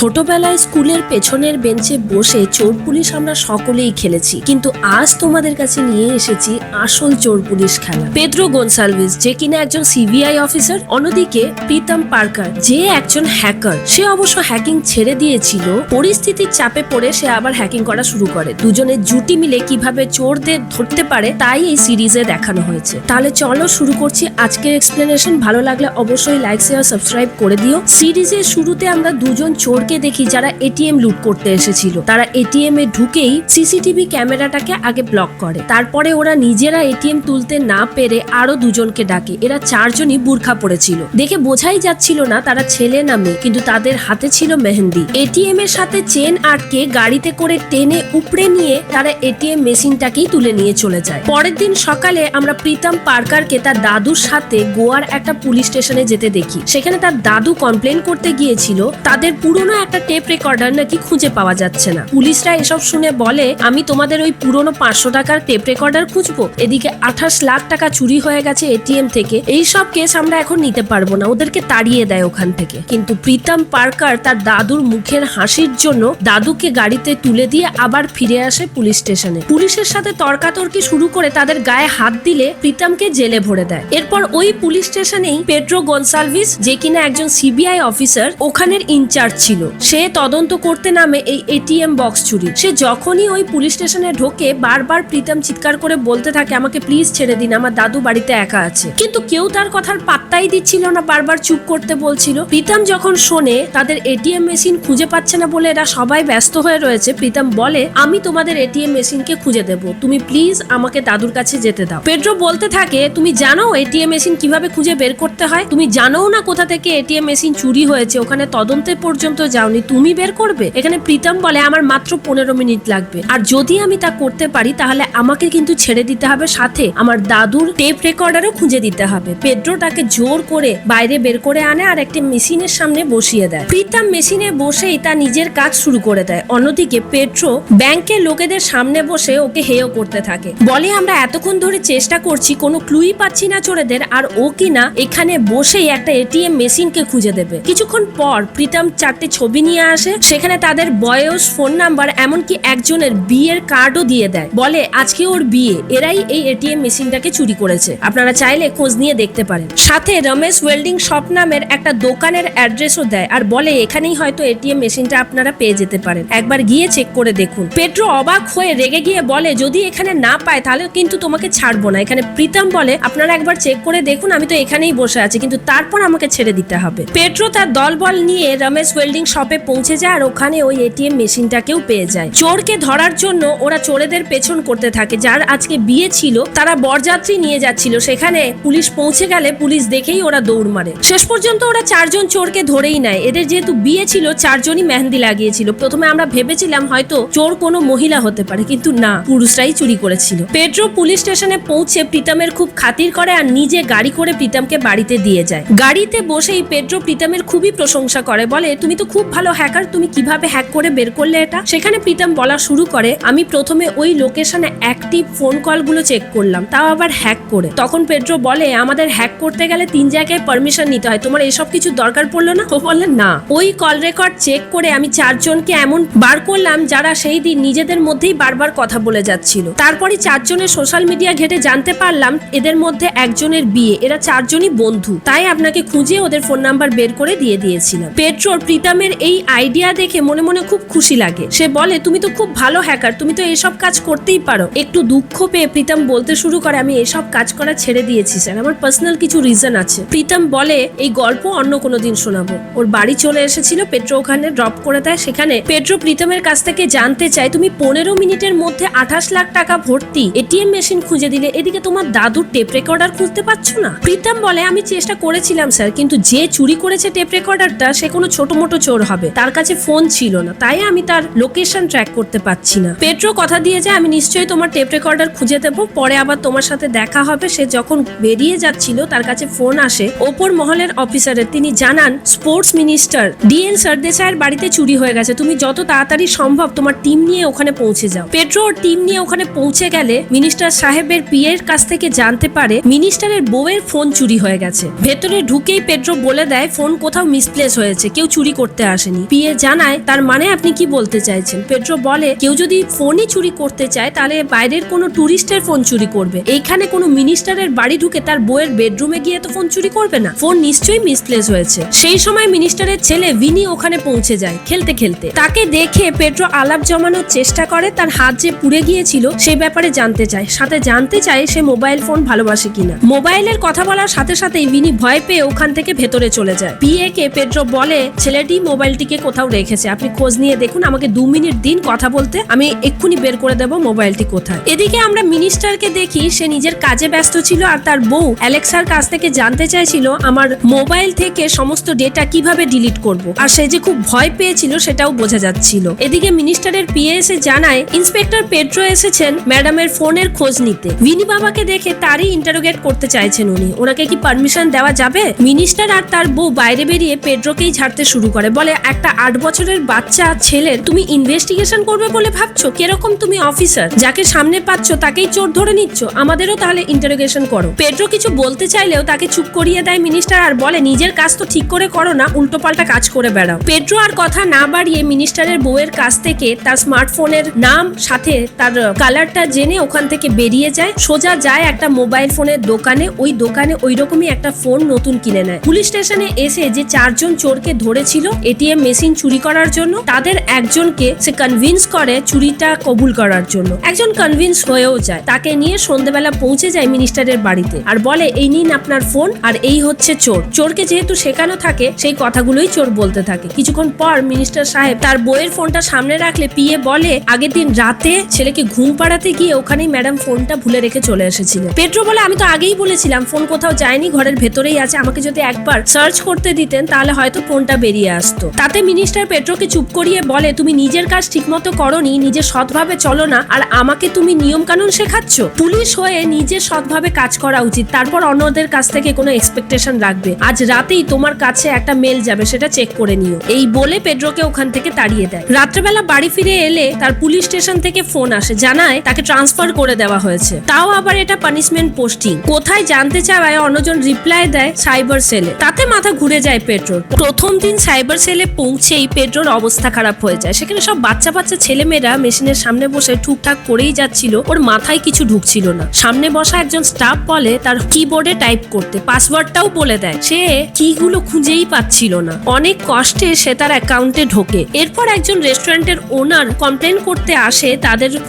ছোটবেলায় স্কুলের পেছনের বেঞ্চে বসে চোর পুলিশ আমরা সকলেই খেলেছি, কিন্তু আজ তোমাদের কাছে নিয়ে এসেছি আসল চোর পুলিশ খেলা। পেদ্রো গোনসালভিস, যে কিনা একজন সিবিআই অফিসার, অন্যদিকে প্রীতম পার্কার, যে একজন হ্যাকার। সে অবশ্য হ্যাকিং ছেড়ে দিয়েছিল, পরিস্থিতির চাপে পড়ে সে আবার হ্যাকিং করা শুরু করে। দুজনের জুটি মিলে কিভাবে চোরদের ধরতে পারে তাই এই সিরিজে দেখানো হয়েছে। তাহলে চলো শুরু করছি আজকের এক্সপ্লেনেশন। ভালো লাগলে অবশ্যই লাইক শেয়ার সাবস্ক্রাইব করে দিও। সিরিজের শুরুতে আমরা দুজন চোরকে দেখি যারা এটিএম লুট করতে এসেছিল। তারা এটিএম এ ঢুকেই সিসিটিভি ক্যামেরাটাকে আগে ব্লক করে। তারপরে ওরা নিজেরা এটিএম তুলতে না পেরে আরো দুজনকে ডাকে। এরা চারজনই বুরখা পড়েছিল, দেখে বোঝাই যাচ্ছিল না তারা ছেলে না মেয়ে, কিন্তু তাদের হাতে ছিল মেহেন্দি। এটিএম এর সাথে চেন আটকে গাড়িতে করে টেনে উপড়ে নিয়ে তারা এটিএম মেশিনটাকেই তুলে নিয়ে চলে যায়। পরের দিন সকালে আমরা প্রীতম পার্কারকে তার দাদুর সাথে গোয়ার একটা পুলিশ স্টেশনে যেতে দেখি। সেখানে তার দাদু কমপ্লেন করতে গিয়েছিল তাদের পুরনো একটা টেপ রেকর্ডার নাকি খুঁজে পাওয়া যাচ্ছে না। পুলিশরা এসব শুনে বলে, আমি তোমাদের ওই পুরনো 500 টাকার টেপ রেকর্ডার খুঁজবো? এদিকে 28 লাখ টাকা চুরি হয়ে গেছে এটিএম থেকে। এই সব কেস আমরা এখন নিতে পারবো না। ওদেরকে তাড়িয়ে দেয় ওখান থেকে। কিন্তু প্রীতম পার্কার তার দাদুর মুখের হাসির জন্য দাদুকে গাড়িতে তুলে দিয়ে আবার ফিরে আসে পুলিশ স্টেশনে। পুলিশের সাথে তর্কাতর্কি শুরু করে তাদের গায়ে হাত দিলে প্রীতমকে জেলে ভরে দেয়। এরপর ওই পুলিশ স্টেশনেই পেড্রো গোনসালভিস, যে কিনা একজন সিবিআই অফিসার, ওখানের ইনচার্জ ছিল। সে তদন্ত করতে নামে এই এটিএম বক্স চুরি। সে যখনই ওই পুলিশ স্টেশনে ঢোকে বারবার প্রীতম চিৎকার করে বলতে থাকে, আমাকে প্লিজ ছেড়ে দিন, আমার দাদু বাড়িতে একা আছে। কিন্তু কেউ তার কথার পাত্তাই দিচ্ছিল না, বারবার চুপ করতে বলছিল। প্রীতম যখন শোনে তাদের এটিএম মেশিন খুঁজে পাচ্ছে না বলে এরা সবাই ব্যস্ত হয়ে রয়েছে, প্রীতম বলে, আমি তোমাদের এটিএম মেশিনকে খুঁজে দেব, তুমি প্লিজ আমাকে দাদুর কাছে যেতে দাও। পেড্রো বলতে থাকে, তুমি জানো এটিএম মেশিন কিভাবে খুঁজে বের করতে হয়? তুমি জানো না কোথা থেকে এটিএম মেশিন চুরি হয়েছে? ওখানে তদন্তে পর্যন্ত যাওনি, তুমি বের করবে? এখানে প্রীতম বলে, আমার মাত্র 15 মিনিট লাগবে, আর যদি আমি তা করতে পারি তাহলে আমাকে কিন্তু ছেড়ে দিতে হবে, সাথে আমার দাদুর টেপ রেকর্ডারও খুঁজে দিতে হবে। পেড্রো তাকে জোর করে বাইরে বের করে আনে আর একটি মেশিনের সামনে বসিয়ে দেয়। প্রীতম মেশিনে বসেই তা নিজের কাজ শুরু করে দেয়। অন্যদিকে পেড্রো ব্যাংকের লোকেদের সামনে বসে ওকে হেয় করতে থাকে, বলে, আমরা এতক্ষণ ধরে চেষ্টা করছি, কোনো ক্লুই পাচ্ছি না চোরেদের, আর ও কিনা এখানে বসেই একটা এটিএম মেশিনকে খুঁজে দেবে। কিছুক্ষণ পর প্রীতম 4টে ছবি নিয়ে আসে। সেখানে তাদের বয়স, ফোন নাম্বার, এমনকি একজনের বিয়ের কার্ডও দিয়ে দেয়। বলে আজকে ওর বিয়ে, এরাই এই এটিএম মেশিনটাকে চুরি করেছে, আপনারা চাইলে খোঁজ নিয়ে দেখতে পারেন। সাথে রমেশ ওয়েল্ডিং শপ নামের একটা দোকানের অ্যাড্রেসও দেয় আর বলে এখানেই হয়তো এটিএম মেশিনটা আপনারা পেয়ে যেতে পারেন, একবার গিয়ে চেক করে দেখুন। পেড্রো অবাক হয়ে রেগে গিয়ে বলে, যদি এখানে না পায় তাহলে কিন্তু তোমাকে ছাড়বো না। এখানে প্রীতম বলে, আপনারা একবার চেক করে দেখুন, আমি তো এখানেই বসে আছি, কিন্তু তারপর আমাকে ছেড়ে দিতে হবে। পেড্রো তার দলবল নিয়ে রমেশ ওয়েল্ডিং শপে পৌঁছে যায় আর ওখানে ওই এটিএম মেশিনটাকেও পেয়ে যায়। চোরকে ধরার জন্য ওরা চোরেদের পেছন করতে থাকে। যার আজকে বিয়ে ছিল তারা বরযাত্রী নিয়ে যাচ্ছিল, সেখানে পুলিশ পৌঁছে গেলে পুলিশ দেখেই ওরা দৌড় মারে। শেষ পর্যন্ত ওরা 4 জন চোরকে ধরেই নেয়। এদের যেহেতু বিয়ে ছিল 4 জনই মেহেন্দি লাগিয়েছিল। প্রথমে আমরা ভেবেছিলাম হয়তো চোর কোনো মহিলা হতে পারে, কিন্তু না, পুরুষরাই চুরি করেছিল। পেড্রো পুলিশ স্টেশনে পৌঁছে প্রীতমের খুব খাতির করে আর নিজে গাড়ি করে প্রীতমকে বাড়িতে দিয়ে যায়। গাড়িতে বসেই পেড্রো প্রীতমের খুবই প্রশংসা করে, বলে, তুমি তো খুব ভালো হ্যাকার, তুমি কিভাবে হ্যাক করে বের করলে এটা? সেখানে প্রীতম বলা শুরু করে, আমি প্রথমে ওই লোকেশনে অ্যাক্টিভ ফোন কলগুলো চেক করলাম, তাও আবার হ্যাক করে। তখন পেড্রো বলে, আমাদের হ্যাক করতে গেলে 3 জায়গায় পারমিশন নিতে হয়, তোমার এসব কিছু দরকার পড়লো না? ও বললে, না। ওই কল রেকর্ড চেক করে আমি 4 জনকে এমন বার করলাম যারা সেই দিন নিজেদের মধ্যেই বারবার কথা বলে যাচ্ছিল। তারপরে 4 জনের সোশ্যাল মিডিয়া ঘেটে জানতে পারলাম এদের মধ্যে একজনের বিয়ে, এরা 4 জনই বন্ধু, তাই আপনাকে খুঁজে ওদের ফোন নাম্বার বের করে দিয়ে দিয়েছিলাম। পেড্রোর প্রীতমের এই আইডিয়া দেখে মনে মনে খুব খুশি লাগে। সে বলে, তুমি তো খুব ভালো হ্যাকার, তুমি তো এসব কাজ করতেই পারো। একটু দুঃখ পেয়ে প্রীতম বলতে শুরু করে, আমি এসব কাজ করা ছেড়ে দিয়েছি স্যার, আমার পার্সোনাল কিছু রিজন আছে। প্রীতম বলে, এই গল্প অন্য কোনো দিন শোনাবো। ওর বাড়ি চলে এসেছিল, পেড্রো ওখানে ড্রপ করে দেয়। সেখানে পেড্রো প্রীতমের কাছ থেকে জানতে চায়, তুমি 15 মিনিটের মধ্যে 28 লাখ টাকা ভর্তি এটিএম মেশিন খুঁজে দিলে, এদিকে তোমার দাদুর টেপ রেকর্ডার খুঁজতে পারছো না? প্রীতম বলে, আমি চেষ্টা করেছিলাম স্যার, কিন্তু যে চুরি করেছে টেপ রেকর্ডারটা সে কোনো ছোট মোটো চোর হবে, তার কাছে ফোন ছিল না, তাই আমি তার লোকেশন ট্র্যাক করতে পারছি না। পেড্রো কথা দিয়ে যায়, আমি নিশ্চয়ই তোমার টেপ রেকর্ডার খুঁজে দেবো, পরে আবার তোমার সাথে দেখা হবে। সে যখন বেরিয়ে যাচ্ছিল তার কাছে ফোন আসে ওপর মহলের অফিসারের। তিনি জানান, স্পোর্টস মিনিস্টার ডিএন সরদেশাইয়ের বাড়িতে চুরি হয়ে গেছে, তুমি যত তাড়াতাড়ি সম্ভব তোমার টিম নিয়ে ওখানে পৌঁছে যাও। পেড্রো ওর টিম নিয়ে ওখানে পৌঁছে গেলে মিনিস্টার সাহেবের পিএর কাছ থেকে জানতে পারে মিনিস্টারের বউয়ের ফোন চুরি হয়ে গেছে। ভেতরে ঢুকেই পেড্রো বলে দেয় ফোন কোথাও মিসপ্লেস হয়েছে, কেউ চুরি করতে আসেনি। পিএ জানায় তার মানে আপনি কি বলতে চাইছেন। পেড্রো বলে কেউ যদি ফোনই চুরি করতে চায় তাহলে বাইরের কোনো টুরিস্টের ফোন চুরি করবে, এইখানে কোনো মিনিস্টারের বাড়ি ঢুকে তার বউয়ের বেডরুমে গিয়ে তো ফোন চুরি করবে না, ফোন নিশ্চয়ই মিসপ্লেস হয়েছে। সেই সময় মিনিস্টারের ছেলে ভিনি ওখানে পৌঁছে যায় খেলতে খেলতে। তাকে দেখে পেড্রো আলাপ জমানোর চেষ্টা করে, তার হাত যে পুড়ে গিয়েছিল সেই ব্যাপারে জানতে চায়, সাথে জানতে চায় সে মোবাইল ফোন ভালোবাসে কিনা। মোবাইলের কথা বলার সাথে সাথেই ভিনি ভয় পেয়ে ওখান থেকে ভেতরে চলে যায়। পিএ কে পেড্রো বলে ছেলেটি মোবাইলটিকে কোথাও রেখেছে, আপনি খোঁজ নিয়ে দেখুন, আমাকে 2 মিনিট দিন কথা বলতে, আমি এক্ষুনি বের করে দেব মোবাইলটি কোথায়। এদিকে আমরা মিনিস্টারকে দেখি সে নিজের কাজে ব্যস্ত ছিল আর তার বউ অ্যালেক্সার কাছ থেকে জানতে চাইছিল আমার মোবাইল থেকে সমস্ত ডেটা কিভাবে ডিলিট করব, আর সে যে খুব ভয় পেয়েছিল সেটাও বোঝা যাচ্ছিল। এদিকে মিনিস্টারের পিএ এসে জানায় ইন্সপেক্টর পেড্রো এসেছেন ম্যাডামের ফোনের খোঁজ নিতে। ভিনি বাবাকে দেখে তারই ইন্টারোগেট করতে চাইছেন উনি, ওনাকে কি পারমিশন দেওয়া যাবে? মিনিস্টার আর তার বউ বাইরে বেরিয়ে পেড্রোকেই ঝাড়তে শুরু করে, বলে একটা 8 বছরের বাচ্চা ছেলের তুমি ইনভেস্টিগেশন করবে বলে ভাবছো? কিরকম তুমি অফিসার, যাকে সামনে পাচ্ছ তাকেই চোর ধরে নিচ্ছ, আমাদেরও তাহলে ইন্টারোগেশন করো। পেড্রো কিছু বলতে চাইলেও তাকে চুপ করিয়ে দেয় মিনিস্টার আর বলে নিজের কাজ তো ঠিক করে করো না, উল্টোপাল্টা কাজ করে বেড়াও। পেড্রো আর কথা না বাড়িয়ে মিনিস্টারের বউয়ের কাছ থেকে তার স্মার্টফোনের নাম সাথে তার কালারটা জেনে ওখান থেকে বেরিয়ে যায়, সোজা যায় একটা মোবাইল ফোনের দোকানে। ওই দোকানে ওই রকমই একটা ফোন নতুন কিনে নেয়। পুলিশ স্টেশনে এসে যে 4 জন চোরকে ধরেছিল এটিএম মেশিন চুরি করার জন্য, তাদের একজনকে সে কনভিন্স করে চুরিটা কবুল করার জন্য। একজন কনভিন্স হয়েও যায়, তাকে নিয়ে সন্ধ্যেবেলা পৌঁছে যায় মিনিস্টারের বাড়িতে আর বলে এই নিন আপনার ফোন আর এই হচ্ছে চোর। চোরকে যেহেতু শেখানো থাকে সেই কথাগুলোই চোর বলতে থাকে। কিছুক্ষণ পর মিনিস্টার সাহেব তার বইয়ের ফোনটা সামনে রাখলে পিএ বলে আগের দিন রাতে ছেলেকে ঘুম পাড়াতে গিয়ে ওখানেই ম্যাডাম ফোনটা ভুলে রেখে চলে এসেছিলেন। পেড্রো বলে আমি তো আগেই বলেছিলাম ফোন কোথাও যায়নি, ঘরের ভেতরেই আছে, আমাকে যদি একবার সার্চ করতে দিতেন তাহলে হয়তো ফোনটা বেরিয়ে আসতো। তাতে মিনিস্টার পেড্রোকে চুপ করিয়ে বলে তুমি নিজের কাজ ঠিকমতো করোনি, নিজে সৎভাবে চলো না, আর আমাকে তুমি নিয়ম কানুন শেখাচ্ছ। পুলিশ হয়ে নিজে সৎভাবে কাজ করা উচিত, তারপর অন্যদের কাছ থেকে কোনো এক্সপেকটেশন রাখবে। আজ রাতেই তোমার কাছে একটা মেল যাবে, সেটা চেক করে নিও। এই বলে পেড্রোকে ওখান থেকে তাড়িয়ে দেয়। রাত্রেবেলা বাড়ি ফিরে এলে তার পুলিশ স্টেশন থেকে ফোন আসে, জানায় তাকে ট্রান্সফার করে দেওয়া হয়েছে, তাও আবার এটা পানিশমেন্ট পোস্টিং। কোথায় জানতে চাওয়ায় অন্যজন রিপ্লাই দেয় সাইবার সেলে। তাতে মাথা ঘুরে যায় পেড্রোর। প্রথম দিন সাইবার সেলে পৌঁছেই পেড্রোর অবস্থা খারাপ হয়ে যায়। সেখানে সব বাচ্চা বাচ্চা ছেলেমেয়েরা মেশিনের সামনে বসে ঠুকঠাক করেই যাচ্ছিল, ওর মাথায় কিছু ঢুকছিল না। সামনে বসা একজন স্টাফ বলে তার কিবোর্ডে টাইপ করতে, পাসওয়ার্ডটাও বলে দেয়, সে কিগুলো খুঁজেই পাচ্ছিল না। অনেক কষ্টে সে তার অ্যাকাউন্টে ঢোকে। এরপর একজন রেস্টুরেন্টের ওনার কমপ্লেন করতে আসে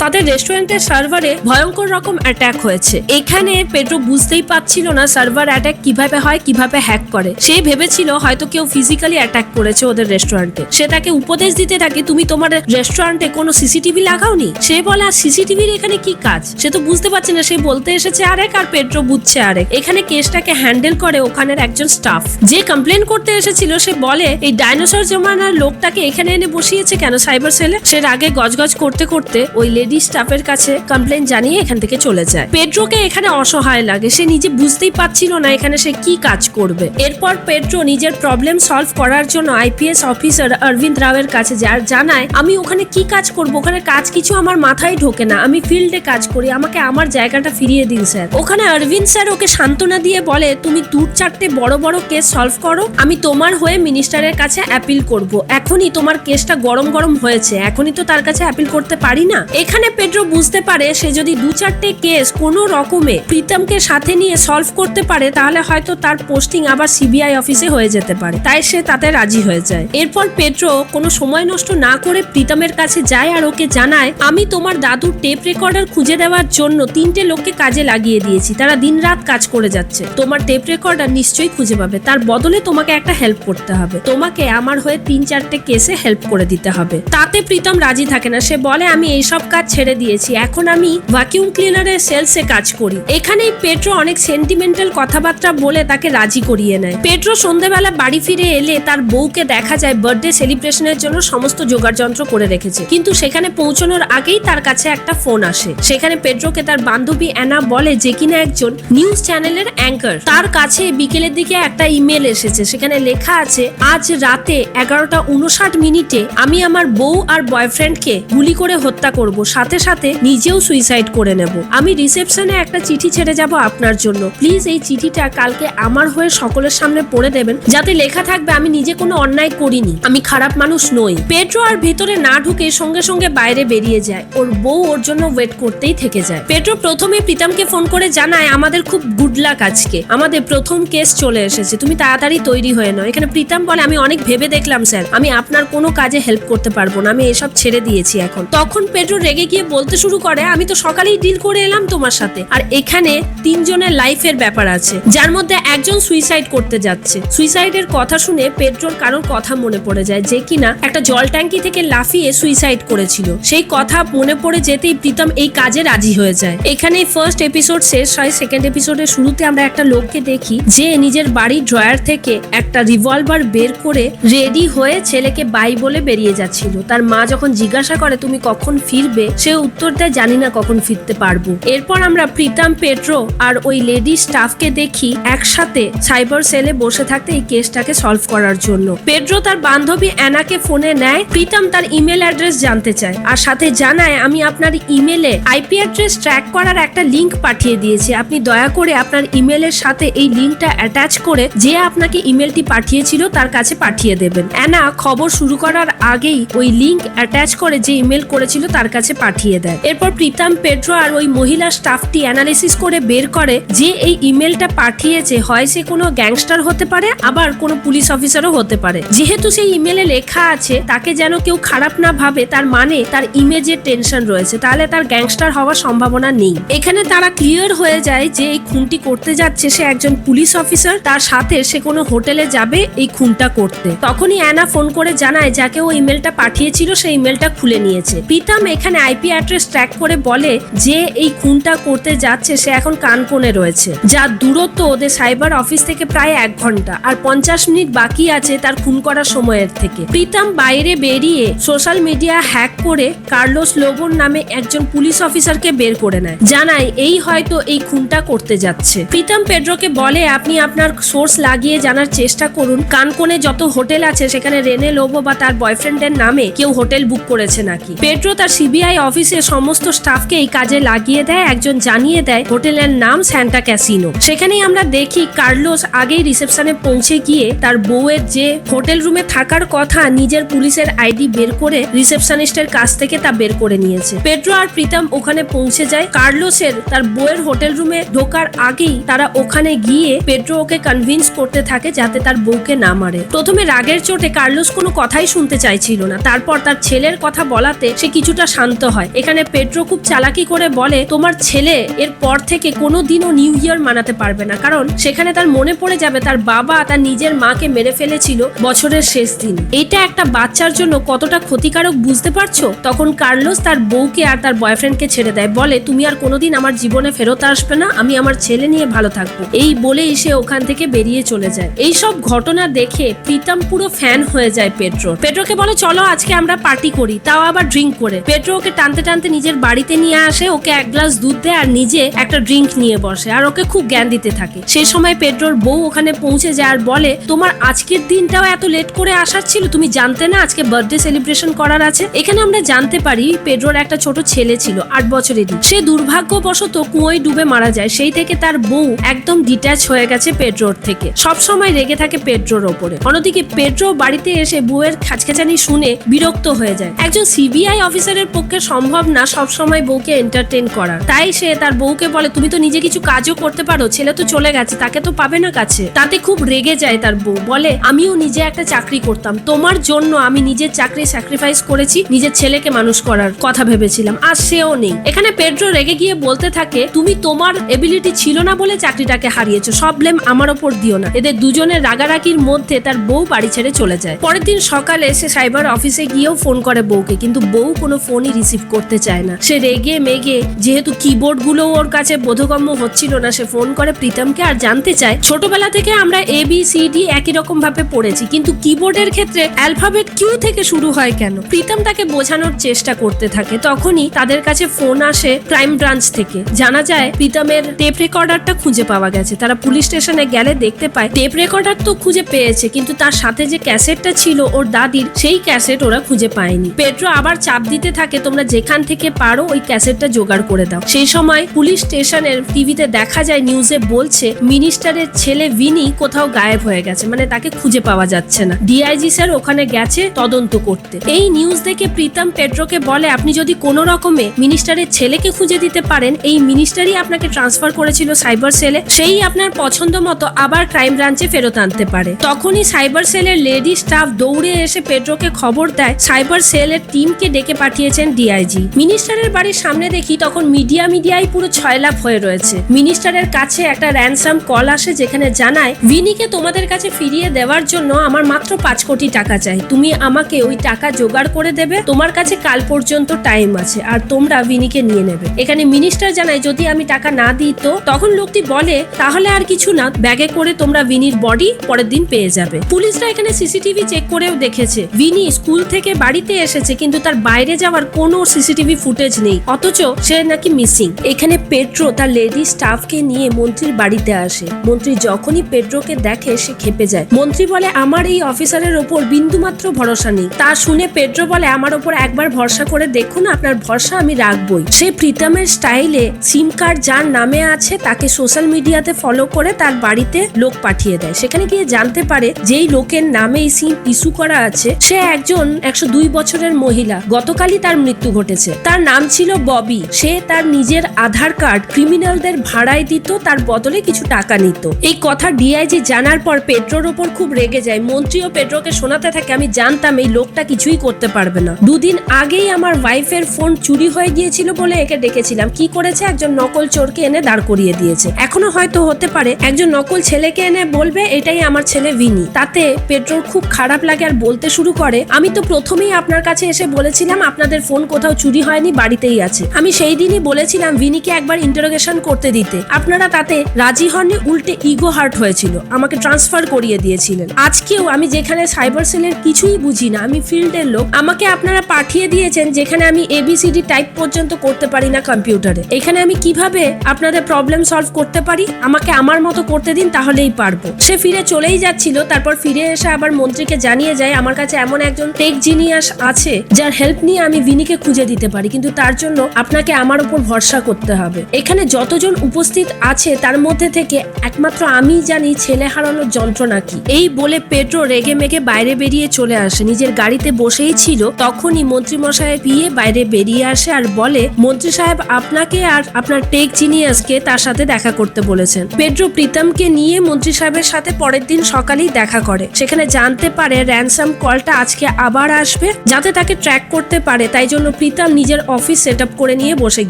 তাদের রেস্টুরেন্টের সার্ভারে ভয়ঙ্কর রকম অ্যাটাক হয়েছে। এখানে পেড্রো বুঝতেই পারছিল না সার্ভার অ্যাটাক কিভাবে হয়, কিভাবে হ্যাক করে। সে ভেবেছিল হয়তো কেউ ফিজিক্যালি অ্যাটাক করেছে ওদের রেস্টুরেন্টে। সে তাকে উপদেশ দিতে থাকে তুমি তোমার রেস্টুরেন্টে কোনো সিসিটিভি লাগাওনি। সে বলে আর সিসিটিভির এখানে কি কাজ? সে তো বুঝতে পারছে না, সে বলতে এসেছে আরেক আর পেড্রো বুঝছে আরেক। এখানে কেসটাকে হ্যান্ডেল করে ওখানের একজন স্টাফ, যে কমপ্লেন করতে এসেছিল। সে বলে এই ডাইনোসর জমানার লোকটাকে এখানে এনে বসিয়েছে কেন সাইবার সেলে? সে আগে গজগজ করতে করতে ওই লেডি স্টাফের কাছে কমপ্লেন জানিয়ে এখান থেকে চলে যায়। পেড্রোকে এখানে অসহায় লাগে, সে নিজে বুঝতেই পারছিল না এখানে সে কি কাজ করবে। এরপর পেড্রো নিজের প্রবলেম সলভ করার জন্য আইপিএস অফিসার অরবিন্দ রাওয়ের কাছে যায়, জানায় আমি ওখানে কি কাজ করব, ওখানে কাজ কিছু আমার মাথায় ঢোকে না, আমি ফিল্ডে কাজ করি, আমাকে আমার জায়গাটা ফিরিয়ে দিন স্যার। ওখানে অরবিন্দ স্যার ওকে সান্ত্বনা দিয়ে বলে তুমি 2-4টে বড় বড় কেস সলভ করো, আমি তোমার হয়ে মিনিস্টারের কাছে অ্যাপিল করব। এখনই তোমার কেসটা গরম গরম হয়েছে, এখনই তো তার কাছে অ্যাপিল করতে পারি না। এখানে পেড্রো বুঝতে পারে সে যদি 2-4টে কেস কোনো রকমে প্রীতমকে সাথে নিয়ে সলভ করতে পারে তাহলে হয়তো তার পোস্টিং আবার সিবিআই অফিসে হয়ে যেতে পারে, তাই সে তাতে রাজি হয়ে যায়। এরপর পেড্রো কোনো সময় নষ্ট না করে প্রীতমের কাছে যায় আর ওকে জানায় আমি তোমার দাদুর টেপ রেকর্ডার খুঁজে দেওয়ার জন্য 3টে লোককে কাজে লাগিয়ে দিয়েছি, তারা দিনরাত কাজ করে যাচ্ছে, তোমার টেপ রেকর্ডার নিশ্চয়ই খুঁজে পাবে, তার বদলে তোমাকে একটা হেল্প করতে হবে, তোমাকে আমার হয়ে 3-4টে কেসে হেল্প করে দিতে হবে। তাতে প্রীতম রাজি থাকে না, সে বলে আমি এইসব কাজ ছেড়ে দিয়েছি, এখন আমি ভ্যাকিউম ক্লিনারের সেলসে কাজ করি। এখানেই পেড্রো অনেক সেন্টিমেন্টাল কথাবার্তা বলে তাকে রাজি করিয়ে নেয়। পেড্রো সন্ধ্যেবেলা বাড়ি ফিরে এলে তার বউকে দেখা যায় বার্থডে সেলিব্রেশনের জন্য সমস্ত জোগাড় যন্ত্র করে রেখেছে, কিন্তু সেখানে পৌঁছানোর আগেই তার কাছে একটা ফোন আসে। সেখানে পেড্রোকে তার বান্ধবী অ্যানা বলে যে কিনা একজন নিউজ চ্যানেলের অ্যাঙ্কার, তার কাছে বিকেলের দিকে একটা ইমেল এসেছে, সেখানে লেখা আছে আজ রাতে 11:59 আমি আমার বউ আর বয়ফ্রেন্ডকে গুলি করে হত্যা করব, সাথে সাথে নিজেও সুইসাইড করে নেব। আমি রিসেপশনে একটা চিঠি ছেড়ে যাব আপনার জন্য, প্লিজ এই চিঠিটা কালকে আমার হয়ে সকলের সামনে পড়ে দেবেন, যাতে লেখা থাকবে আমি নিজে কোনো অন্যায় অন্যায় করিনি, আমি খারাপ মানুষ নই। পেড্রো আর ভেতরে না ঢুকে সঙ্গে সঙ্গে বাইরে বেরিয়ে যায়। ওর বউ ওর জন্য ওয়েট করতেই থেকে যায়। পেড্রো প্রথমে প্রীতমকে ফোন করে জানায়, আমাদের খুব গুড লাক, আজকে আমাদের প্রথম কেস চলে এসেছে, তুমি তাড়াতাড়ি তৈরি হয়ে নাও। এখানে প্রীতম বলে, আমি অনেক ভেবে দেখলাম স্যার, আমি আপনার কোনো কাজে হেল্প করতে পারবো না, আমি এসব ছেড়ে দিয়েছি এখন। তখন পেড্রো রেগে গিয়ে বলতে শুরু করে, আমি তো সকালেই ডিল করে এলাম তোমার সাথে, আর এখানে তিনজনের লাইফের ব্যাপার আছে, যার মধ্যে একজন সুইসাইড করতে যাচ্ছে। সুইসাইডের কথা শুনে পেড্রোর কারোর কথা মনে পড়ে যায়, যে কিনা একটা জল ট্যাঙ্কি থেকে লাফিয়ে সুইসাইড করেছিল। সেই কথা মনে পড়ে যেতেই প্রীতম এই কাজে রাজি হয়ে যায়। এখানেই ফার্স্ট এপিসোড শেষ হয়। সেকেন্ড এপিসোডের শুরুতে আমরা একটা লোককে দেখি যে নিজের বাড়ির ড্রয়ার থেকে একটা রিভলভার বের করে রেডি হয়ে ছেলেকে বাই বলে বেরিয়ে যাচ্ছিল। তার মা যখন জিজ্ঞাসা করে তুমি কখন ফিরবে, সে উত্তর দেয়, জানি না কখন ফিরতে পারবো। এরপর আমরা প্রীতম, পেড্রো আর ওই লেডি স্টাফকে দেখি একসাথে সাইবার সেলে বসে থাকতে এই কেসটাকে সলভ করার জন্য। পেড্রো তার বান্ধবী অ্যানাকে ফোনে নেয়। প্রীতম তার ইমেল অ্যাড্রেস জানতে চায় আর সাথে জানায়, আমি আপনার ইমেলে আইপি অ্যাড্রেস ট্র্যাক করার একটা লিংক পাঠিয়ে দিয়েছি, আপনি দয়া করে আপনার ইমেলের সাথে এই লিংকটা অ্যাটাচ করে যে আপনাকে ইমেলটি পাঠিয়েছিল তার কাছে পাঠিয়ে দেবেন। অ্যানা খবর শুরু করার আগেই ওই লিংক অ্যাটাচ করে যে ইমেল করেছিল তার কাছে পাঠিয়ে দেয়। এরপর প্রীতম, পেড্রো আর ওই মহিলা স্টাফটি অ্যানালিসিস করে বের করে যে এই ইমেলটা পাঠিয়েছে হয় সে কোনো গ্যাংস্টার হতে পারে, আবার কোনো পুলিশ অফিসারও হতে পারে। যেহেতু সেই ইমেলে লেখা আছে তাকে যেন কেউ খারাপ না ভাবে, তার মানে তার ইমেজের টেনশন রয়েছে, তাহলে তার গ্যাংস্টার হওয়ার সম্ভাবনা নেই। এখানে তারা ক্লিয়ার হয়ে যায় যে এই খুনটি করতে যাচ্ছে সে একজন পুলিশ অফিসার, তার সাথে সে কোনো হোটেলে যাবে এই খুনটা করতে। তখনই অ্যানা ফোন করে জানায় যাকে ও ইমেলটা পাঠিয়েছিল সেই ইমেলটা খুলে নিয়েছে। প্রীতম এখানে আইপি অ্যাড্রেস ট্র্যাক করে বলে যে এই খুনটা করতে যাচ্ছে সে এখন কানকোণে রয়েছে, যার দূরত্ব ওদের সাইবার অফিস থেকে প্রায় 1 ঘন্টা, আর 50 মিনিট বাকি আছে তার খুন করার সময়ের থেকে। প্রীতম বাইরে বেরিয়ে সোশ্যাল মিডিয়া হ্যাক করে কার্লোস লোবোর নামে একজন পুলিশ অফিসারকে বের করে নেয়, জানায় এই হয়তো এই খুনটা করতে যাচ্ছে। প্রীতম পেড্রোকে বলে, আপনি আপনার সোর্স লাগিয়ে জানার চেষ্টা করুন কানকোণে যত হোটেল আছে সেখানে রেনে লোবো বা তার বয়ফ্রেন্ডের নামে কেউ হোটেল বুক করেছে নাকি। পেড্রো তার সিবিআই অফিসের সমস্ত স্টাফকে এই কাজে লাগিয়ে দেয়। একজন জানিয়ে দেয় হোটেলের নাম স্যান্টা ক্যাসিনো। সেখানেই আমরা দেখি কার্লোস আগেই রিসেপশনে পৌঁছে গিয়ে তার বউয়ের যে হোটেল রুমে থাকার কথা নিজের পুলিশের আইডি বের করে রিসেপশনিস্টের কাছ থেকে তা বের করে নিয়েছে। পেড্রো আর প্রীতম ওখানে পৌঁছে যায়। কার্লোসের তার বউয়ের হোটেল রুমে ঢোকার আগেই তারা ওখানে গিয়ে পেড্রো ওকে কনভিন্স করতে থাকে যাতে তার বউকে না মারে। প্রথমে রাগের চোটে কার্লোস কোনো কথাই শুনতে চাইছিল না, তারপর তার ছেলের কথা বলাতে সে কিছুটা শান্ত হয়। এখানে পেড্রো খুব চালাকি করে বলে, তোমার ছেলে এর পর থেকে কোনোদিনও নিউ ইয়ার মানাতে পারবে না, কারণ সেখানে তার মনে পড়ে যাবে তার বাবা তার নিজের মাকে মেরে ফেলেছিল বছরের শেষ দিন। এটা একটা বাচ্চার জন্য কতটা ক্ষতিকারক বুঝতে পারছো? তখন কার্লোস তার বউকে আর তার বয়ফ্রেন্ডকে ছেড়ে দেয়, বলে তুমি আর কোনোদিন আমার জীবনে ফেরত আসবে না, আমি আমার ছেলে নিয়ে ভালো থাকবো। এই বলেই সে ওখান থেকে বেরিয়ে চলে যায়। এই সব ঘটনা দেখে প্রীতম পুরো ফ্যান হয়ে যায় পেড্রোকে বলে, চলো আজকে আমরা পার্টি করি, তাও আবার ড্রিঙ্ক করে। পেড্রো ওকে টানতে টানতে নিজের বাড়িতে নিয়ে আসে, ওকে 1 গ্লাস দুধ দেয় আর নিজে একটা ড্রিঙ্ক নিয়ে বসে আর ওকে খুব জ্ঞান দিতে থাকে। সেই সময় পেড্রোর বউ ওখানে পৌঁছে যায় আর বলে, তোমার আজকের দিনটাও এত লেট করে আসার ছিল, তুমি জানতে না আজকে বার্থডে সেলিব্রেশন করার আছে? এখানে আমরা জানতে পারি পেড্রোর একটা ছোট ছেলে ছিল 8 বছরেরই, সে দুর্ভাগ্যবশত কুয়োয় ডুবে মারা যায়। সেই থেকে তার বউ একদম ডিট্যাচ হয়ে গেছে পেড্রোর থেকে, সব সময় রেগে থাকে পেড্রোর ওপরে। অন্যদিকে পেড্রো বাড়িতে এসে বউয়ের খাচখাচানি শুনে বিরক্ত হয়ে যায়। একজন সিবিআই অফিসারের পক্ষে সম্ভব না সব সময় বউকে এন্টারটেইন করা, তাই সে তার বউকে বলে, তুমি তো নিজে কিছু কাজও করতে পারো, ছেলে তো চলে গেছে, তাকে তো পাবে না কাছে। তাতে খুব রেগে যায় তার বউ, বলে আমিও নিজে একটা চাকরি করতাম, তোমার জন্য আমি নিজের চাকরি স্যাক্রিফাইস করেছি, নিজের ছেলেকে মানুষ করার কথা ভেবেছিলাম, আর সেও নেই। এখানে পেড্রো রেগে গিয়ে বলতে থাকে, তুমি তোমার এবিলিটি ছিল না বলে চাকরিটাকে হারিয়েছো, সব ব্লেম আমার ওপর দিও না। এদের দুজনের রাগারাগির মধ্যে তার বউ বাড়ি ছেড়ে চলে যায়। পরের দিন সকালে সে সাইবার অফিসে গিয়েও ফোন করে বউকে, কিন্তু বউ কোনো ফোনই রিসিভ করতে চায় না। সে রেগে মেগে, যেহেতু কিবোর্ড গুলো ওর কাছে বোধগম্য হচ্ছিল না, সে ফোন করে প্রীতমকে আর জানতে চায়, ছোটবেলা থেকে আমরা ABCD একই রকম ভাবে পড়েছি, কিন্তু কিবোর্ডের ক্ষেত্রে অ্যালফাবেট কিউ থেকে শুরু হয় কেন? প্রীতম তাকে বোঝানোর চেষ্টা করতে থাকে। তখনই তাদের কাছে ফোন আসে ক্রাইম ব্রাঞ্চ থেকে, জানা যায় প্রীতমের টেপ রেকর্ডারটা খুঁজে পাওয়া গেছে। তারা পুলিশ স্টেশনে গেলে দেখতে পায় টেপ রেকর্ডার তো খুঁজে পেয়েছে, কিন্তু তার সাথে যে ক্যাসেটটা ছিল ওর দাদির, সেই ক্যাসেট ওরা খুঁজে পায়নি। পেড্রো আবার চাপ দিতে থাকে, তোমরা যেখান থেকে পারো ওই ক্যাসেটটা জোগাড় করে দাও। সেই সময় পুলিশ স্টেশনের টিভিতে দেখা যায়, নিউজে বলছে মিনিস্টারের ছেলে ভিনি কোথাও গায়েব হয়ে গেছে, মানে তাকে খুঁজে পাওয়া যাচ্ছে পাচ্ছে না। ডিআইজি স্যার ওখানে গেছে তদন্ত করতে। এই নিউজ দেখে প্রীতম পেড্রোকে বলে, আপনি যদি কোনো রকমে মিনিস্টারের ছেলেকে খুঁজে দিতে পারেন, এই মিনিস্টারই আপনাকে ট্রান্সফার করেছিল সাইবার সেলে, সেই আপনার পছন্দ মতো আবার ক্রাইম ব্রাঞ্চে ফেরত আনতে পারে। তখনই সাইবার সেলের লেডি স্টাফ দৌড়ে এসে পেড্রোকে খবর দেয় সাইবার সেলের টিমকে ডেকে পাঠিয়েছেন ডিআইজি। মিনিস্টারের বাড়ির সামনে দেখি তখন মিডিয়ায় পুরো ছয়লাভ হয়ে রয়েছে। মিনিস্টারের কাছে একটা র্যানসাম কল আসে যেখানে জানায়, ভিনিকে তোমাদের কাছে ফিরিয়ে দেওয়ার জন্য আমার মাত্র 5 কোটি টাকা চাই, তুমি আমাকে ওই টাকা জোগাড় করে দেবে, তোমার কাছে কাল পর্যন্ত টাইম আছে, আর তোমরা ভিনিকে নিয়ে নেবে। এখানে মিনিস্টার জানায়, যদি আমি টাকা না দিই তো? তখন লোকটি বলে, তাহলে আর কিছু না, ব্যাগে করে তোমরা ভিনির বডি পরের দিন পেয়ে যাবে। পুলিশরা এখানে সিসিটিভি চেক করেও দেখেছে ভিনি স্কুল থেকে বাড়িতে এসেছে, কিন্তু তার বাইরে যাওয়ার কোনো সিসিটিভি ফুটেজ নেই, অথচ সে নাকি মিসিং। এখানে পেড্রো তার লেডি স্টাফকে নিয়ে মন্ত্রীর বাড়িতে আসে। মন্ত্রী যখনই পেড্রোকে দেখে সে খেপে যায়। মন্ত্রী বলে, আমার এই অফিসারের ওপর বিন্দুমাত্র ভরসা নেই। তা শুনে পেড্রো বলে, আমার ওপর একবার ভরসা করে দেখুন, আপনার ভরসা আমি রাখবই। সে প্রীতমের স্টাইলে সিম কার্ড যার নামে আছে তাকে সোশ্যাল মিডিয়াতে ফলো করে তার বাড়িতে লোক পাঠিয়ে দেয়। সেখানে গিয়ে জানতে পারে যেই লোকের নামে এই সিম ইস্যু করা আছে সে একজন 102 বছরের মহিলা, গতকালই তার মৃত্যু ঘটেছে। তার নাম ছিল ববি। সে তার নিজের আধার কার্ড ক্রিমিনালদের ভাড়ায় দিত, তার বদলে কিছু টাকা নিত। এই কথা ডিআইজি জানার পর পেড্রোর ওপর খুব রেগে যায়। মন্ত্রীও পেড্রোকে শোনাতে থাকে, আমি জানতাম এই লোকটা কিছুই করতে পারবে না। 2 দিন আগেই আমার ওয়াইফের ফোন চুরি হয়ে গিয়েছিল বলে একে ডেকেছিলাম। কি করেছে? একজন নকল চোরকে এনে দাঁড় করিয়ে দিয়েছে। এখনো হয়তো হতে পারে একজন নকল ছেলেকে এনে বলবে এটাই আমার ছেলে ভিনি। তাতে পেড্রোর খুব খারাপ লাগে আর বলতে শুরু করে, আমি তো প্রথমেই আপনার কাছে এসে বলেছিলাম আপনাদের ফোন কোথাও চুরি হয়নি, বাড়িতেই আছে। আমি সেই দিনই বলেছিলাম ভিনিকে একবার ইন্টারোগেশন করতে দিতে, আপনারা তাতে রাজি হননি, উল্টে ইগো হার্ট হয়েছিল, আমাকে ট্রান্সফার করিয়ে দিয়েছিলেন। আজকেও আমি যেখানে সাইবার সেলের কিছুই বুঝি না, আমি ফিল্ডের লোক, আমাকে আপনারা পাঠিয়ে দিয়েছেন যেখানে আমি ABCD টাইপ পর্যন্ত করতে পারি না কম্পিউটারে। এখানে আমি কিভাবে আপনাদের প্রবলেম সলভ করতে পারি? আমাকে আমার মতো করতে দিন, তাহলেই পারবো। সে ফিরে চলেই যাচ্ছিল, তারপর ফিরে এসে আবার মন্ত্রীকে জানিয়ে যায়, আমার কাছে এমন একজন টেক জিনিয়াস আছে যার হেল্প নিয়ে আমি ভিনিকে খুঁজে দিতে পারি, কিন্তু তার জন্য আপনাকে আমার উপর ভরসা করতে হবে। এখানে যতজন উপস্থিত আছে তার মধ্যে থেকে একমাত্র আমি জানি ছেলে হারানোর যন্ত্রণা কি। এই বলে পেড্রো রেগে মেগে বাইরে বেরিয়ে চলে আসে। নিজের গাড়িতে বসেই ছিল, তখনই মন্ত্রী মশাইয়ের বিয়ে বাইরে বেরিয়ে আসে আর বলে, মন্ত্রী সাহেব আপনাকে আর আপনার টেক জিনিয়াসকে তার সাথে দেখা করতে বলেছেন। পেড্রো প্রীতমকে নিয়ে মন্ত্রী সাহেবের সাথে পরের দিন সকালেই দেখা করে। সেখানে জানতে পারে র্যানসাম কলটা আজকে আবার আসবে, যাতে তাকে ট্র্যাক করতে পারে। তাই জন্য প্রীতম নিজের অফিস সেট আপ করে নিয়ে বসে